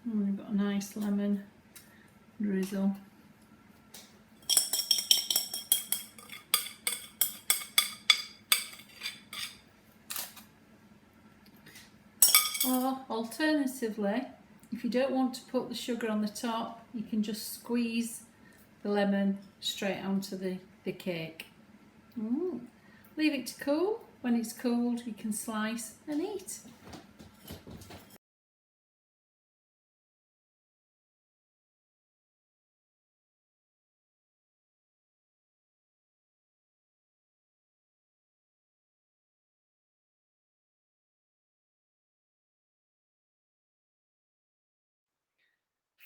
And we've got a nice lemon drizzle. Or alternatively, if you don't want to put the sugar on the top, you can just squeeze the lemon straight onto the cake. Leave it to cool. When it's cooled, you can slice and eat.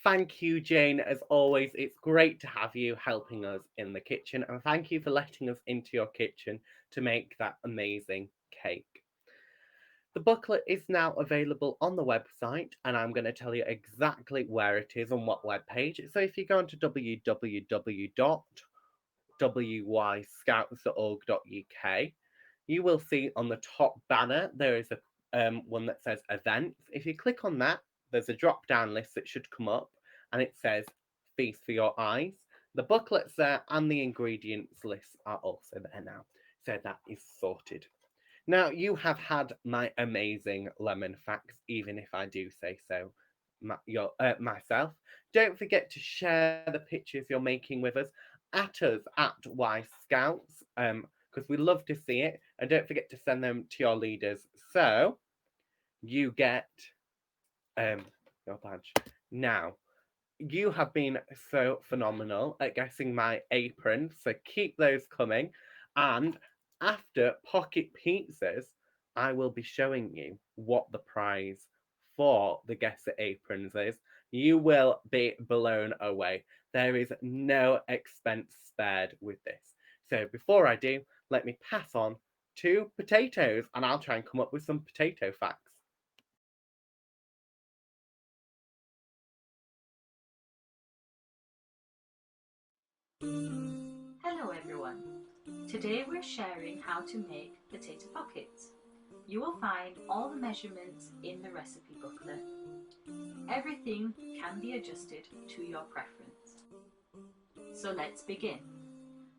Thank you, Jane. As always, it's great to have you helping us in the kitchen, and thank you for letting us into your kitchen to make that amazing cake. The booklet is now available on the website, and I'm going to tell you exactly where it is on what webpage. So if you go onto www.wyscouts.org.uk, you will see on the top banner there is a one that says events. If you click on that, there's a drop down list that should come up and it says Feast for Your Eyes. The booklet's there and the ingredients lists are also there now. So that is sorted. Now, you have had my amazing lemon facts, even if I do say so myself. Don't forget to share the pictures you're making with us at Y Scouts, because we love to see it. And don't forget to send them to your leaders. So you get your badge. Now, you have been so phenomenal at guessing my apron, so keep those coming. And after Pocket Pizzas, I will be showing you what the prize for the Guess It aprons is. You will be blown away. There is no expense spared with this. So before I do, let me pass on to potatoes and I'll try and come up with some potato facts. Hello everyone. Today we're sharing how to make potato pockets. You will find all the measurements in the recipe booklet. Everything can be adjusted to your preference. So let's begin.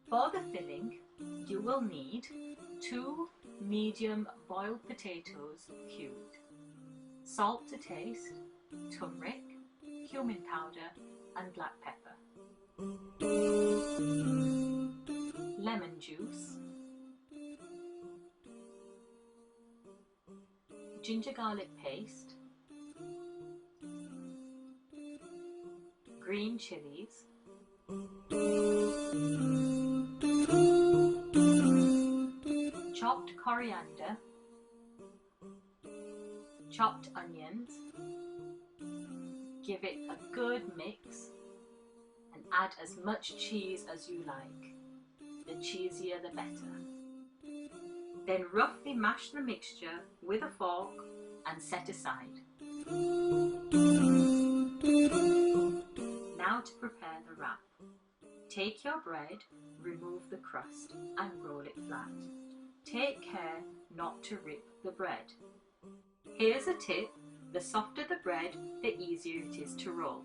For the filling, you will need 2 medium boiled potatoes cubed, salt to taste, turmeric, cumin powder and black pepper, lemon juice, ginger garlic paste, green chilies, chopped coriander, chopped onions. Give it a good mix and add as much cheese as you like. The cheesier the better. Then roughly mash the mixture with a fork and set aside. Now to prepare the wrap. Take your bread, remove the crust and roll it flat. Take care not to rip the bread. Here's a tip, the softer the bread, the easier it is to roll.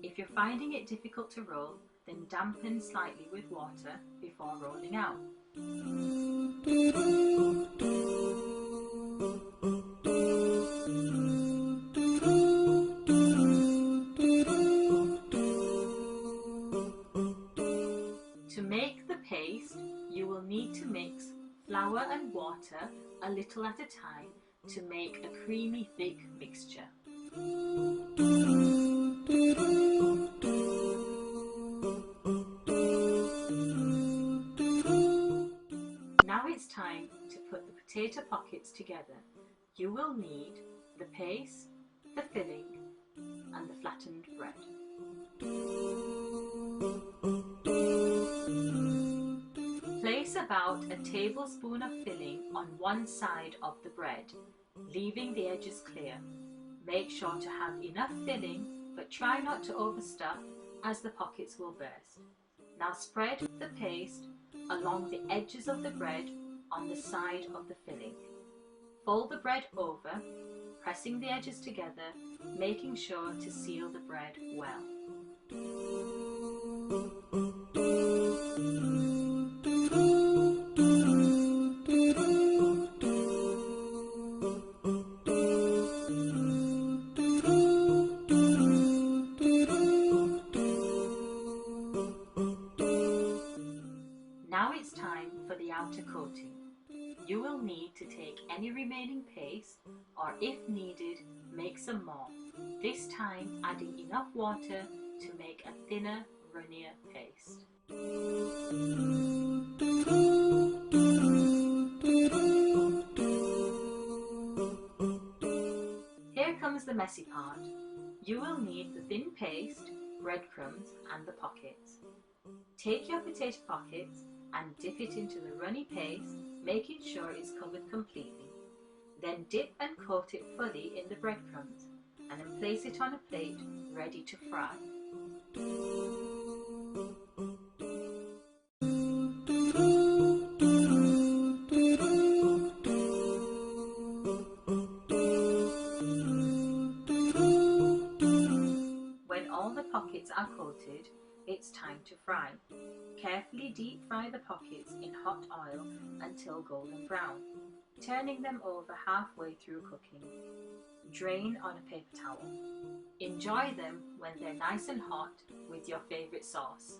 If you're finding it difficult to roll, then dampen slightly with water before rolling out. To make the paste, you will need to mix flour and water a little at a time to make a creamy thick mixture. Now it's time to put the potato pockets together. You will need the paste, the filling and the flattened bread. Place about a tablespoon of filling on one side of the bread, leaving the edges clear. Make sure to have enough filling, but try not to overstuff as the pockets will burst. Now spread the paste along the edges of the bread on the side of the filling. Fold the bread over, pressing the edges together, making sure to seal the bread well. Now it's time for the outer coating. You will need to take any remaining paste or if needed, make some more. This time adding enough water to make a thinner, runnier paste. Here comes the messy part. You will need the thin paste, breadcrumbs and the pockets. Take your potato pockets and dip it into the runny paste, making sure it's covered completely. Then dip and coat it fully in the breadcrumbs and then place it on a plate ready to fry. time to fry. Carefully deep fry the pockets in hot oil until golden brown, turning them over halfway through cooking. Drain on a paper towel. Enjoy them when they're nice and hot with your favourite sauce.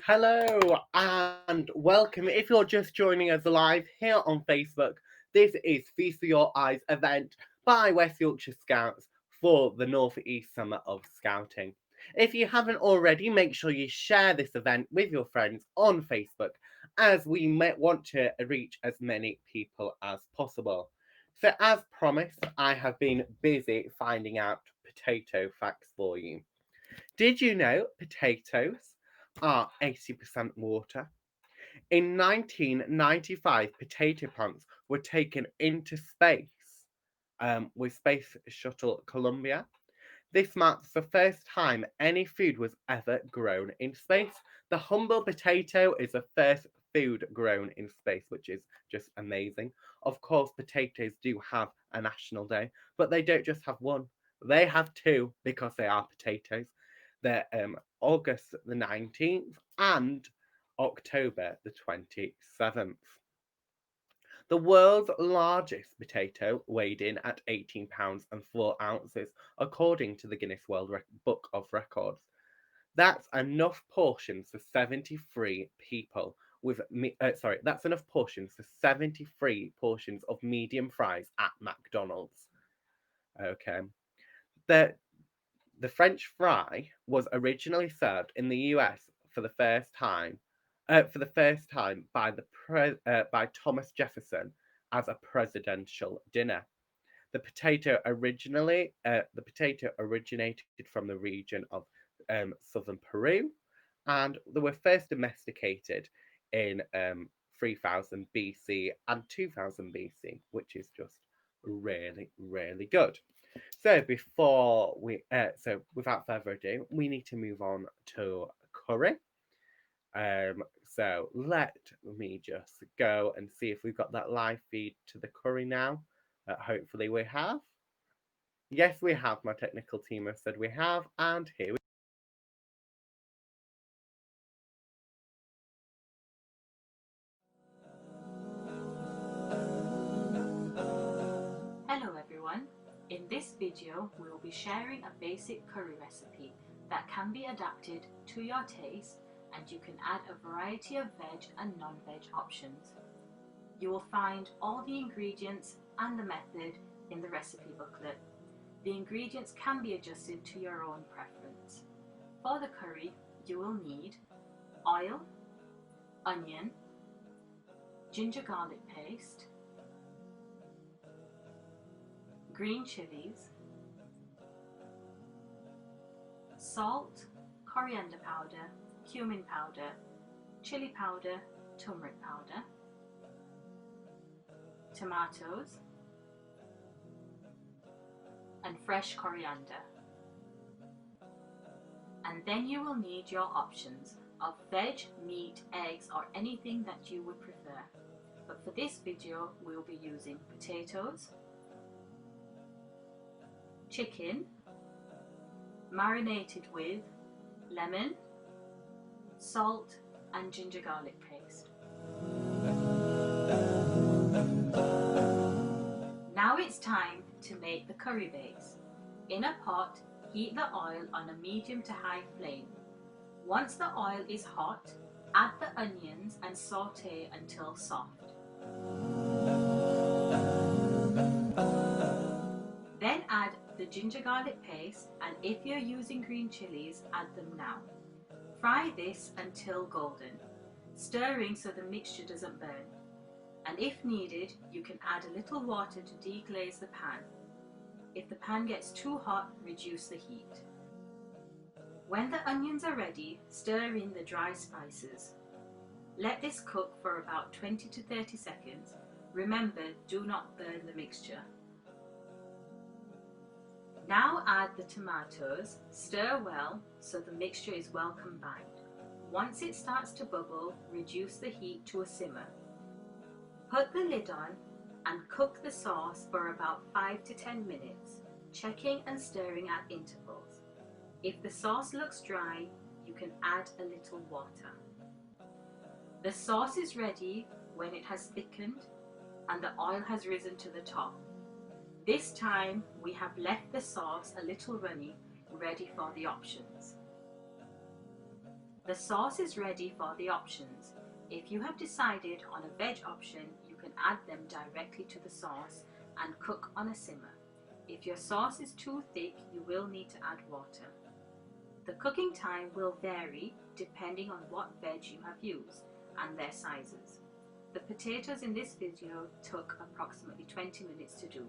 Hello and welcome. If you're just joining us live here on Facebook, this is Feast for Your Eyes event by West Yorkshire Scouts for the North East Summer of Scouting. If you haven't already, make sure you share this event with your friends on Facebook, as we want to reach as many people as possible. So as promised, I have been busy finding out potato facts for you. Did you know potatoes are 80% water? In 1995, potato plants were taken into space with Space Shuttle Columbia. This marks the first time any food was ever grown in space. The humble potato is the first food grown in space, which is just amazing. Of course, potatoes do have a national day, but they don't just have one. They have two because they are potatoes. They're August the 19th and October the 27th. The world's largest potato weighed in at 18 pounds and 4 ounces, according to the Guinness World Book of Records. That's enough portions for 73 people with that's enough portions for 73 portions of medium fries at McDonald's. Okay. The French fry was originally served in the US for the first time by Thomas Jefferson as a presidential dinner. The potato originated from the region of southern Peru, and they were first domesticated in 3000 BC and 2000 BC, which is just really, really good. So without further ado, we need to move on to curry. So let me just go and see if we've got that live feed to the curry now. Hopefully we have. Yes, we have. My technical team have said we have, and here we Hello everyone. In this video, we will be sharing a basic curry recipe that can be adapted to your taste, and you can add a variety of veg and non-veg options. You will find all the ingredients and the method in the recipe booklet. The ingredients can be adjusted to your own preference. For the curry, you will need oil, onion, ginger garlic paste, green chilies, salt, coriander powder, cumin powder, chili powder, turmeric powder, tomatoes, and fresh coriander. And then you will need your options of veg, meat, eggs, or anything that you would prefer. But for this video, we'll be using potatoes, chicken, marinated with lemon, salt, and ginger garlic paste. Now it's time to make the curry base. In a pot, heat the oil on a medium to high flame. Once the oil is hot, add the onions and saute until soft. Then add the ginger garlic paste, and if you're using green chilies, add them now. Fry this until golden, stirring so the mixture doesn't burn. And if needed, you can add a little water to deglaze the pan. If the pan gets too hot, reduce the heat. When the onions are ready, stir in the dry spices. Let this cook for about 20 to 30 seconds. Remember, do not burn the mixture. Now add the tomatoes, stir well so the mixture is well combined. Once it starts to bubble, reduce the heat to a simmer. Put the lid on and cook the sauce for about 5 to 10 minutes, checking and stirring at intervals. If the sauce looks dry, you can add a little water. The sauce is ready when it has thickened and the oil has risen to the top. This time we have left the sauce a little runny, ready for the options. The sauce is ready for the options. If you have decided on a veg option, you can add them directly to the sauce and cook on a simmer. If your sauce is too thick, you will need to add water. The cooking time will vary depending on what veg you have used and their sizes. The potatoes in this video took approximately 20 minutes to do.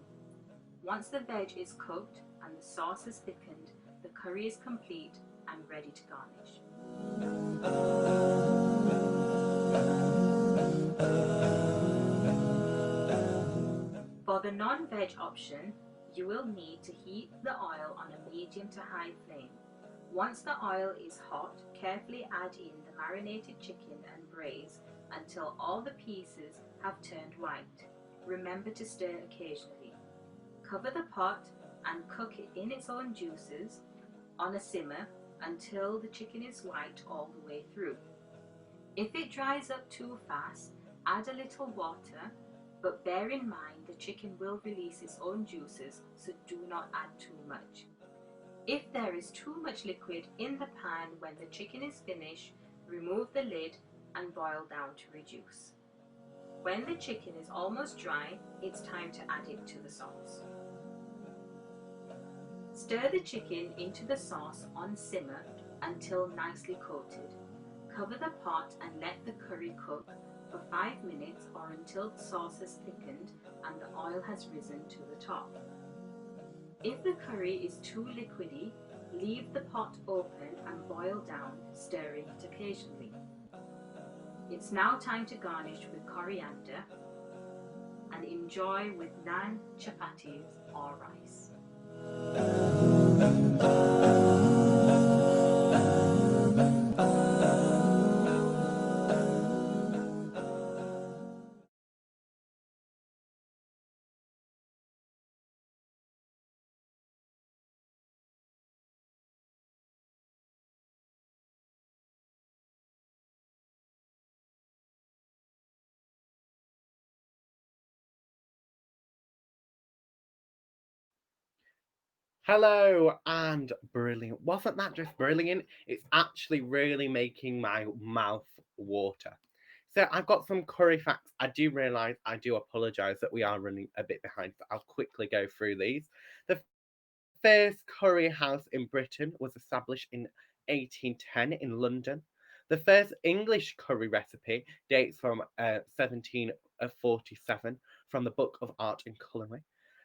Once the veg is cooked and the sauce is thickened, the curry is complete and ready to garnish. For the non-veg option, you will need to heat the oil on a medium to high flame. Once the oil is hot, carefully add in the marinated chicken and braise until all the pieces have turned white. Remember to stir occasionally. Cover the pot and cook it in its own juices on a simmer until the chicken is white all the way through. If it dries up too fast, add a little water, but bear in mind the chicken will release its own juices, so do not add too much. If there is too much liquid in the pan when the chicken is finished, remove the lid and boil down to reduce. When the chicken is almost dry, it's time to add it to the sauce. Stir the chicken into the sauce on simmer until nicely coated. Cover the pot and let the curry cook for 5 minutes or until the sauce has thickened and the oil has risen to the top. If the curry is too liquidy, leave the pot open and boil down, stirring it occasionally. It's now time to garnish with coriander and enjoy with naan, chapatis or rice. Hello and brilliant. Wasn't that just brilliant? It's actually really making my mouth water. So I've got some curry facts. I do realise, I do apologise that we are running a bit behind, but I'll quickly go through these. The first curry house in Britain was established in 1810 in London. The first English curry recipe dates from 1747 from the Book of Art and Culinary.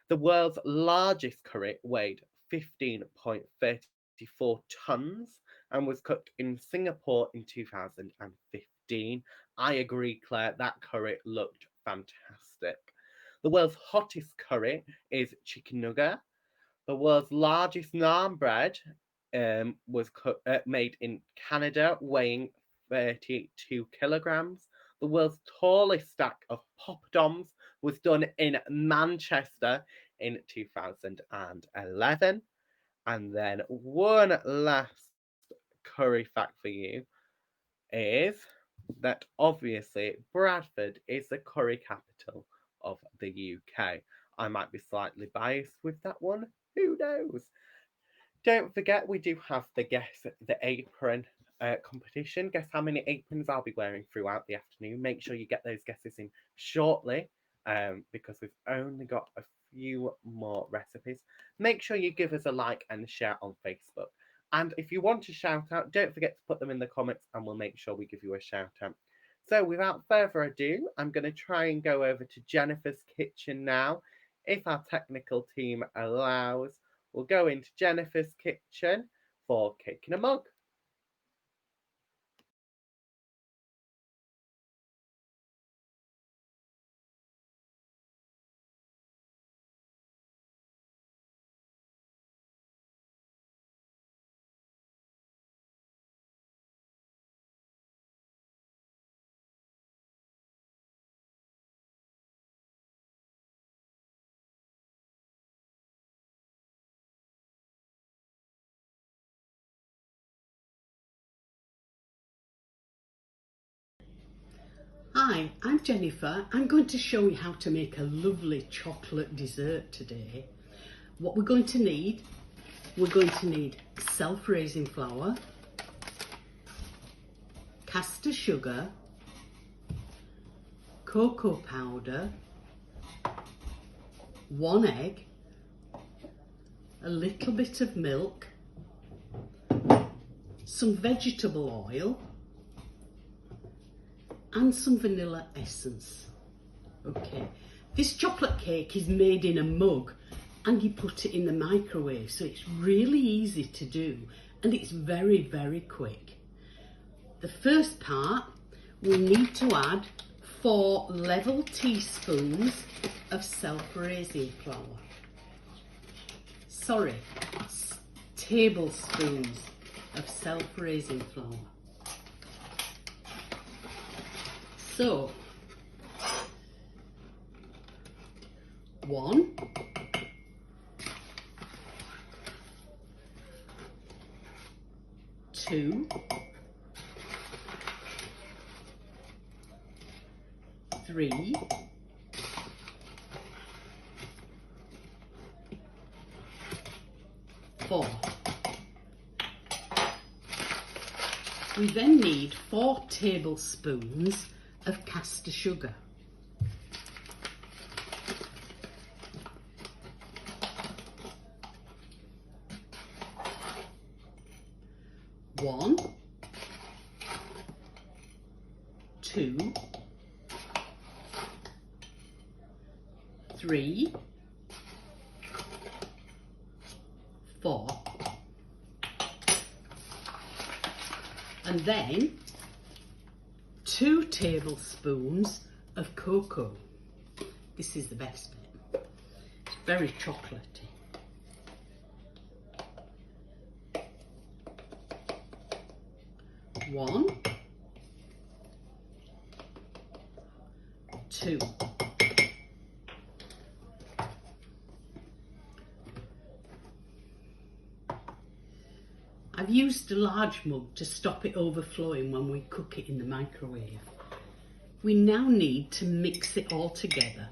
The world's largest curry weighed 15.34 tons and was cooked in Singapore in 2015. I agree, Claire, that curry looked fantastic. The world's hottest curry is chicken nugget. The world's largest naan bread was made in Canada, weighing 32 kilograms. The world's tallest stack of poppadoms was done in Manchester in 2011. And then one last curry fact for you is that obviously Bradford is the curry capital of the UK. I might be slightly biased with that one. Who knows? Don't forget, we do have the Guess the Apron competition. Guess how many aprons I'll be wearing throughout the afternoon. Make sure you get those guesses in shortly because we've only got a few more recipes, make sure you give us a like and share on Facebook. And if you want to shout out, don't forget to put them in the comments and we'll make sure we give you a shout out. So without further ado, I'm going to try and go over to Jennifer's kitchen now. If our technical team allows, we'll go into Jennifer's kitchen for Cake in a Mug. Hi, I'm Jennifer. I'm going to show you how to make a lovely chocolate dessert today. What we're going to need self-raising flour, caster sugar, cocoa powder, 1 egg, a little bit of milk, some vegetable oil, and some vanilla essence. Okay, this chocolate cake is made in a mug and you put it in the microwave, so it's really easy to do and it's very, very quick. The first part, we need to add 4 level teaspoons of self-raising flour. Sorry, tablespoons of self-raising flour. So, 1, 2, 3, 4. We then need 4 tablespoons of caster sugar. One, 2, 3, 4, and then 2 tablespoons of cocoa. This is the best bit. It's very chocolatey. 1, 2. I've used a large mug to stop it overflowing when we cook it in the microwave. We now need to mix it all together.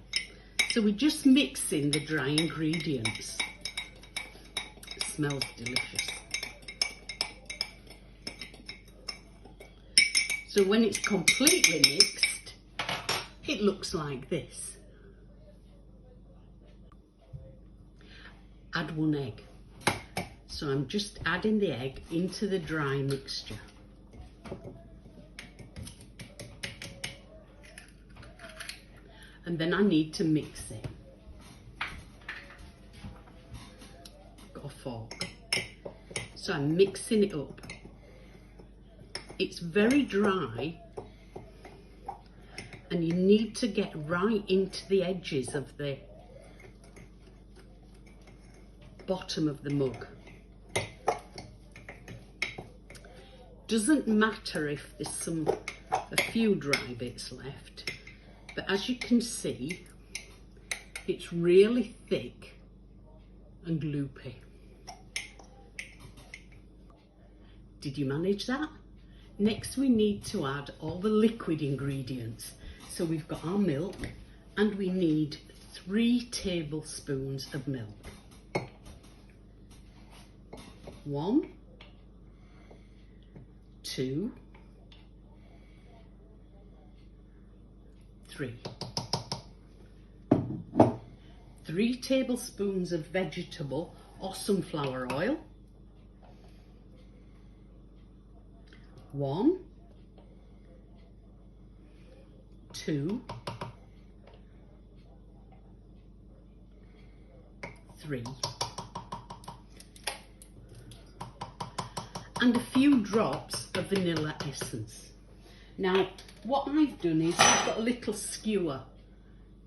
So we're just mixing the dry ingredients. It smells delicious. So when it's completely mixed, it looks like this. Add 1 egg. So I'm just adding the egg into the dry mixture. And then I need to mix it. Got a fork. So I'm mixing it up. It's very dry and you need to get right into the edges of the bottom of the mug. Doesn't matter if there's a few dry bits left, but as you can see, it's really thick and loopy. Did you manage that? Next we need to add all the liquid ingredients. So we've got our milk and we need 3 tablespoons of milk. 1, 2, 3. 3 tablespoons of vegetable or sunflower oil, 1, 2, 3, and a few drops of vanilla essence. Now, what I've done is I've got a little skewer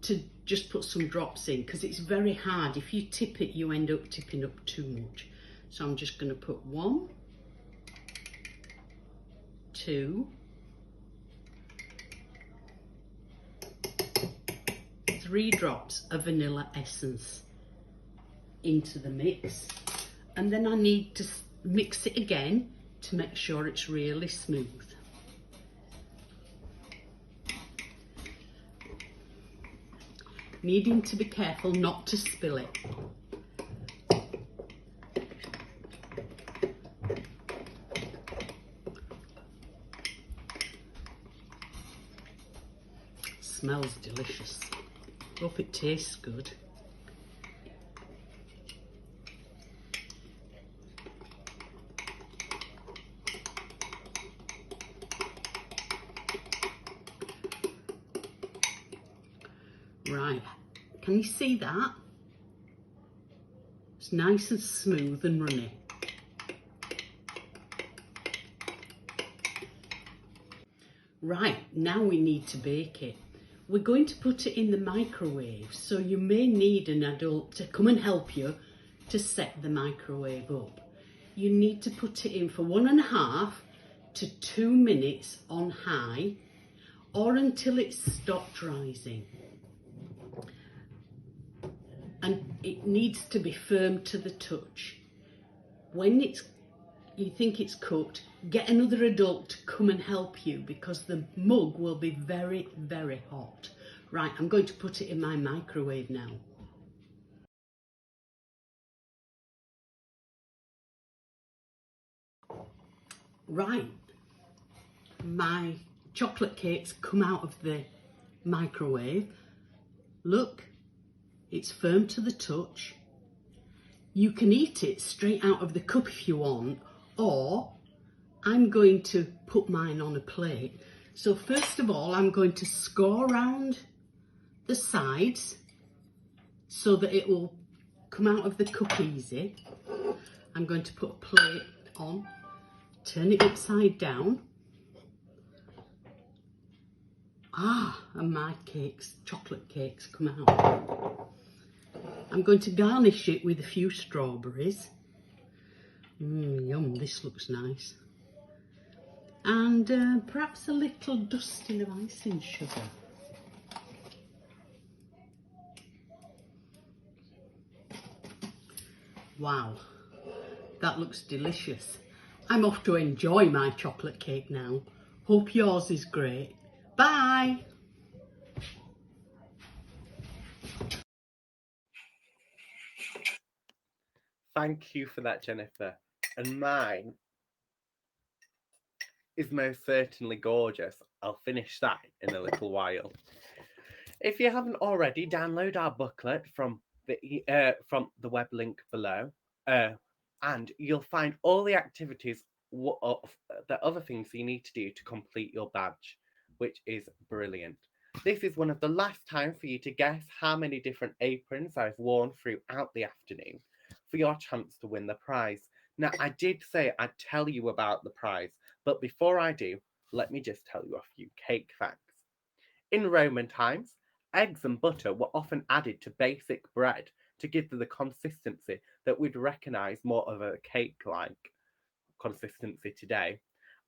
to just put some drops in, because it's very hard. If you tip it, you end up tipping up too much. So I'm just going to put 1, 2, 3 drops of vanilla essence into the mix, and then I need to mix it again to make sure it's really smooth. Needing to be careful not to spill it. Smells delicious. Hope it tastes good. Right, can you see that? It's nice and smooth and runny. Right, now we need to bake it. We're going to put it in the microwave, so you may need an adult to come and help you to set the microwave up. You need to put it in for 1.5 to 2 minutes on high, or until it's stopped rising. And it needs to be firm to the touch. When you think it's cooked, get another adult to come and help you, because the mug will be very, very hot. Right, I'm going to put it in my microwave now. Right, my chocolate cake's come out of the microwave. Look, it's firm to the touch. You can eat it straight out of the cup if you want, or I'm going to put mine on a plate. So first of all, I'm going to score around the sides so that it will come out of the cup easy. I'm going to put a plate on, turn it upside down. And my chocolate cakes come out. I'm going to garnish it with a few strawberries. Yum, this looks nice. And perhaps a little dusting of icing sugar. Wow, that looks delicious. I'm off to enjoy my chocolate cake now. Hope yours is great. Bye! Thank you for that, Jennifer. And mine is most certainly gorgeous. I'll finish that in a little while. If you haven't already, download our booklet from the web link below, and you'll find all the activities, the other things you need to do to complete your badge, which is brilliant. This is one of the last times for you to guess how many different aprons I've worn throughout the afternoon for your chance to win the prize. Now, I did say I'd tell you about the prize, but before I do, let me just tell you a few cake facts. In Roman times, eggs and butter were often added to basic bread to give them the consistency that we'd recognise more of a cake-like consistency today,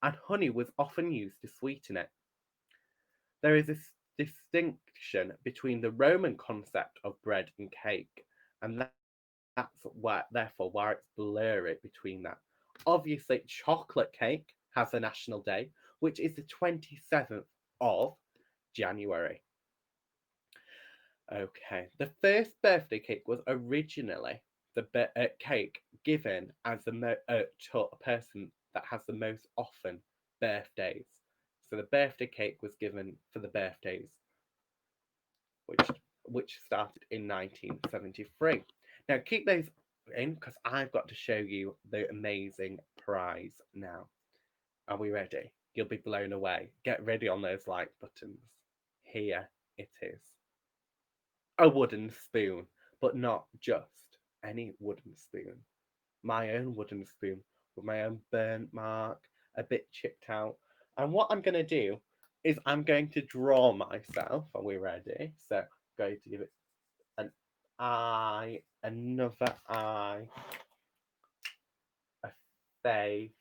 and honey was often used to sweeten it. There is a distinction between the Roman concept of bread and cake, and that's therefore why it's blurry between that. Obviously, chocolate cake has a national day, which is the 27th of January. Okay, the first birthday cake was originally the cake given as to a person that has the most often birthdays. So the birthday cake was given for the birthdays, which which started in 1973. Now keep those in because I've got to show you the amazing prize now. Are we ready? You'll be blown away. Get ready on those like buttons. Here it is. A wooden spoon, but not just any wooden spoon. My own wooden spoon with my own burnt mark, a bit chipped out. And what I'm going to do is I'm going to draw myself. Are we ready? So I'm going to give it an eye, another eye, a face,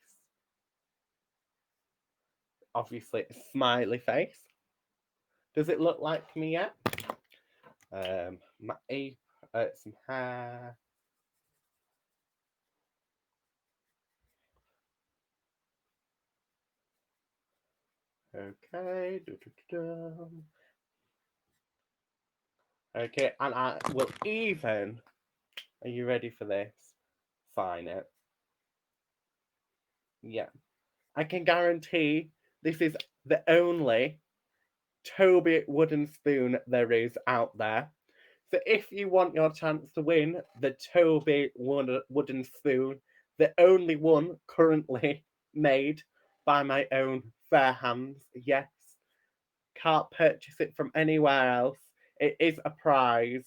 obviously a smiley face. Does it look like me yet? Some hair. Okay. Okay, and I will even, are you ready for this? Sign it. Yeah. I can guarantee this is the only Toby wooden spoon there is out there. So if you want your chance to win the Toby wooden spoon, the only one currently made by my own fair hands, yes. Can't purchase it from anywhere else. It is a prize.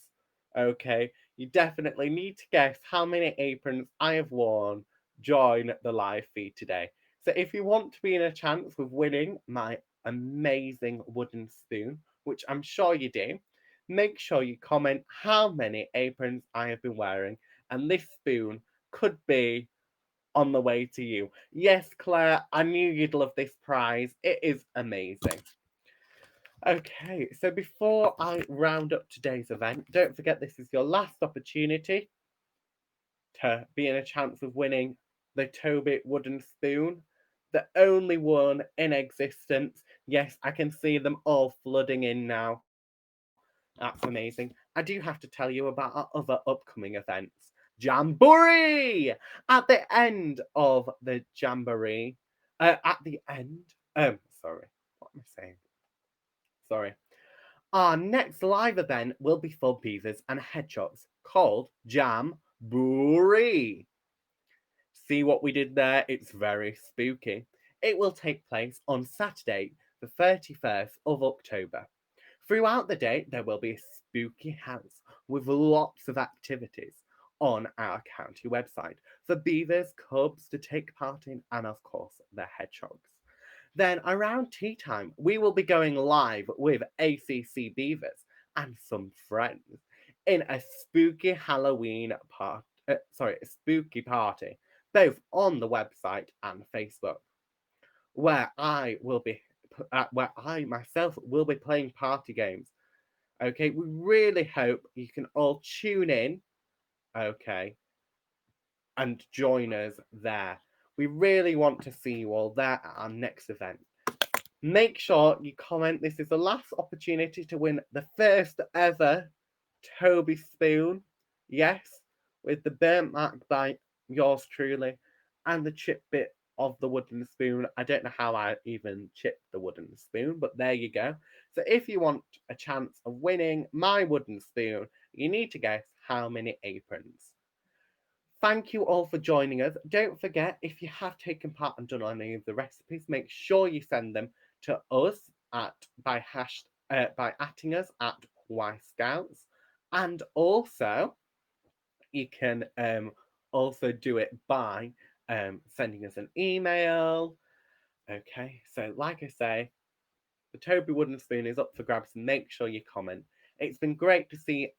Okay, you definitely need to guess how many aprons I have worn. Join the live feed today. So if you want to be in a chance of winning my amazing wooden spoon, which I'm sure you do, make sure you comment how many aprons I have been wearing, and this spoon could be on the way to you. Yes, Claire, I knew you'd love this prize. It is amazing. Okay, so before I round up today's event, don't forget this is your last opportunity to be in a chance of winning the Toby wooden spoon, the only one in existence. Yes, I can see them all flooding in now. That's amazing. I do have to tell you about our other upcoming events. Jamboree! At the end of the Jamboree, sorry, what am I saying? Sorry. Our next live event will be for beavers and hedgehogs called Jamboree. See what we did there? It's very spooky. It will take place on Saturday, the 31st of October. Throughout the day, there will be a spooky house with lots of activities on our county website for beavers, cubs to take part in, and of course, the hedgehogs. Then around tea time, we will be going live with ACC Beavers and some friends in a spooky Halloween spooky party, both on the website and Facebook, where I myself will be playing party games. Okay, we really hope you can all tune in, okay, and join us there. We really want to see you all there at our next event. Make sure you comment. This is the last opportunity to win the first ever Toby spoon. Yes, with the burnt mark by yours truly and the chip bit of the wooden spoon. I don't know how I even chipped the wooden spoon, but there you go. So if you want a chance of winning my wooden spoon, you need to guess how many aprons. Thank you all for joining us. Don't forget, if you have taken part and done any of the recipes, make sure you send them to us by atting us at YScouts. And also, you can also do it by sending us an email. Okay, so like I say, the Toby wooden spoon is up for grabs. Make sure you comment. It's been great to see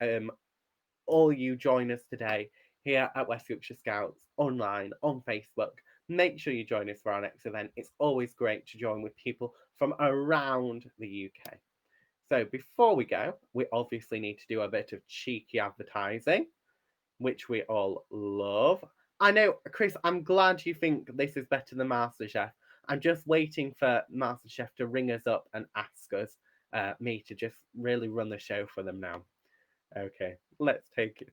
all you join us today here at West Yorkshire Scouts, online, on Facebook. Make sure you join us for our next event. It's always great to join with people from around the UK. So before we go, we obviously need to do a bit of cheeky advertising, which we all love. I know, Chris, I'm glad you think this is better than MasterChef. I'm just waiting for MasterChef to ring us up and ask us, me to just really run the show for them now. Okay, let's take it.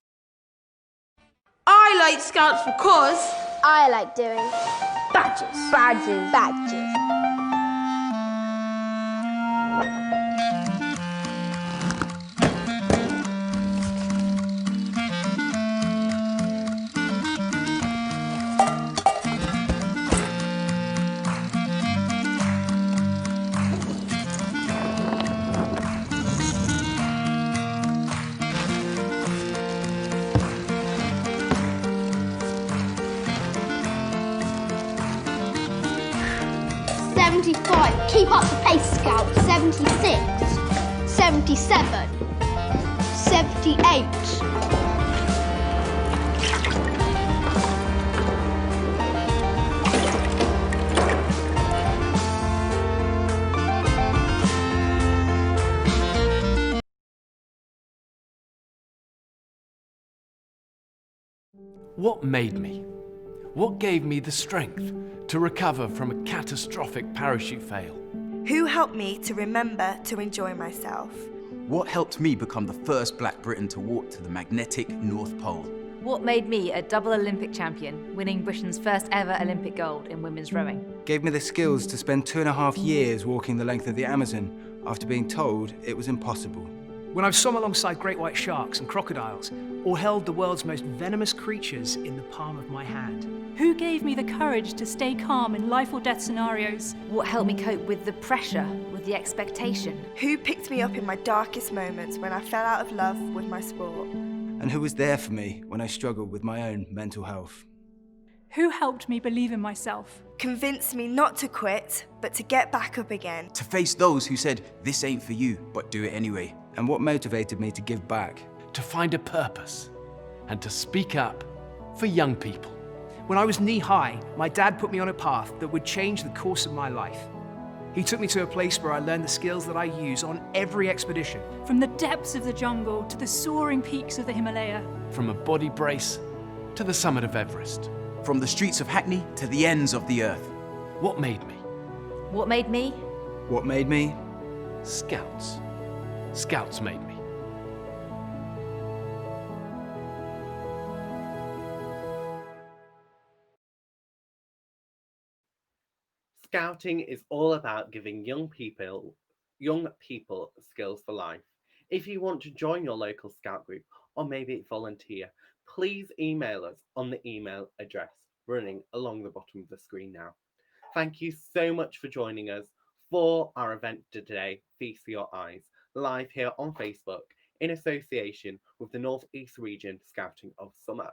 I like Scouts because I like doing badges. 75. Keep up the pace, Scout. 76. 77. 78. What made me? What gave me the strength to recover from a catastrophic parachute fail? Who helped me to remember to enjoy myself? What helped me become the first Black Briton to walk to the magnetic North Pole? What made me a double Olympic champion, winning Britain's first ever Olympic gold in women's rowing? Gave me the skills to spend 2.5 years walking the length of the Amazon after being told it was impossible. When I've swum alongside great white sharks and crocodiles, or held the world's most venomous creatures in the palm of my hand. Who gave me the courage to stay calm in life or death scenarios? What helped me cope with the pressure, with the expectation? Who picked me up in my darkest moments when I fell out of love with my sport? And who was there for me when I struggled with my own mental health? Who helped me believe in myself? Convinced me not to quit, but to get back up again. To face those who said, this ain't for you, but do it anyway. And what motivated me to give back? To find a purpose and to speak up for young people. When I was knee-high, my dad put me on a path that would change the course of my life. He took me to a place where I learned the skills that I use on every expedition. From the depths of the jungle to the soaring peaks of the Himalaya. From a body brace to the summit of Everest. From the streets of Hackney to the ends of the earth. What made me? What made me? What made me? Scouts. Scouts made me. Scouting is all about giving young people skills for life. If you want to join your local scout group or maybe volunteer, please email us on the email address running along the bottom of the screen now. Thank you so much for joining us for our event today, Feast for Your Eyes, live here on Facebook in association with the North East Region Scouting of Summer.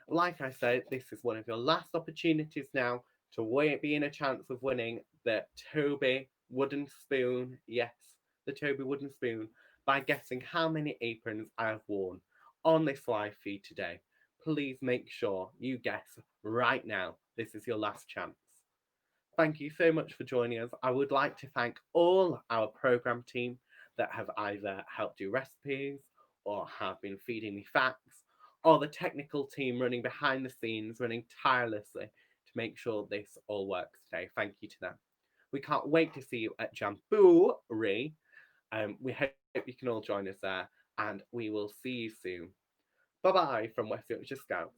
Like I said, this is one of your last opportunities now to be in a chance of winning the Toby wooden spoon. Yes, the Toby wooden spoon, by guessing how many aprons I have worn on this live feed today. Please make sure you guess right now. This is your last chance. Thank you so much for joining us. I would like to thank all our programme team that have either helped do recipes or have been feeding me facts, or the technical team running behind the scenes, running tirelessly to make sure this all works today. Thank you to them. We can't wait to see you at Jamboree. We hope you can all join us there, and we will see you soon. Bye-bye from West Yorkshire Scouts.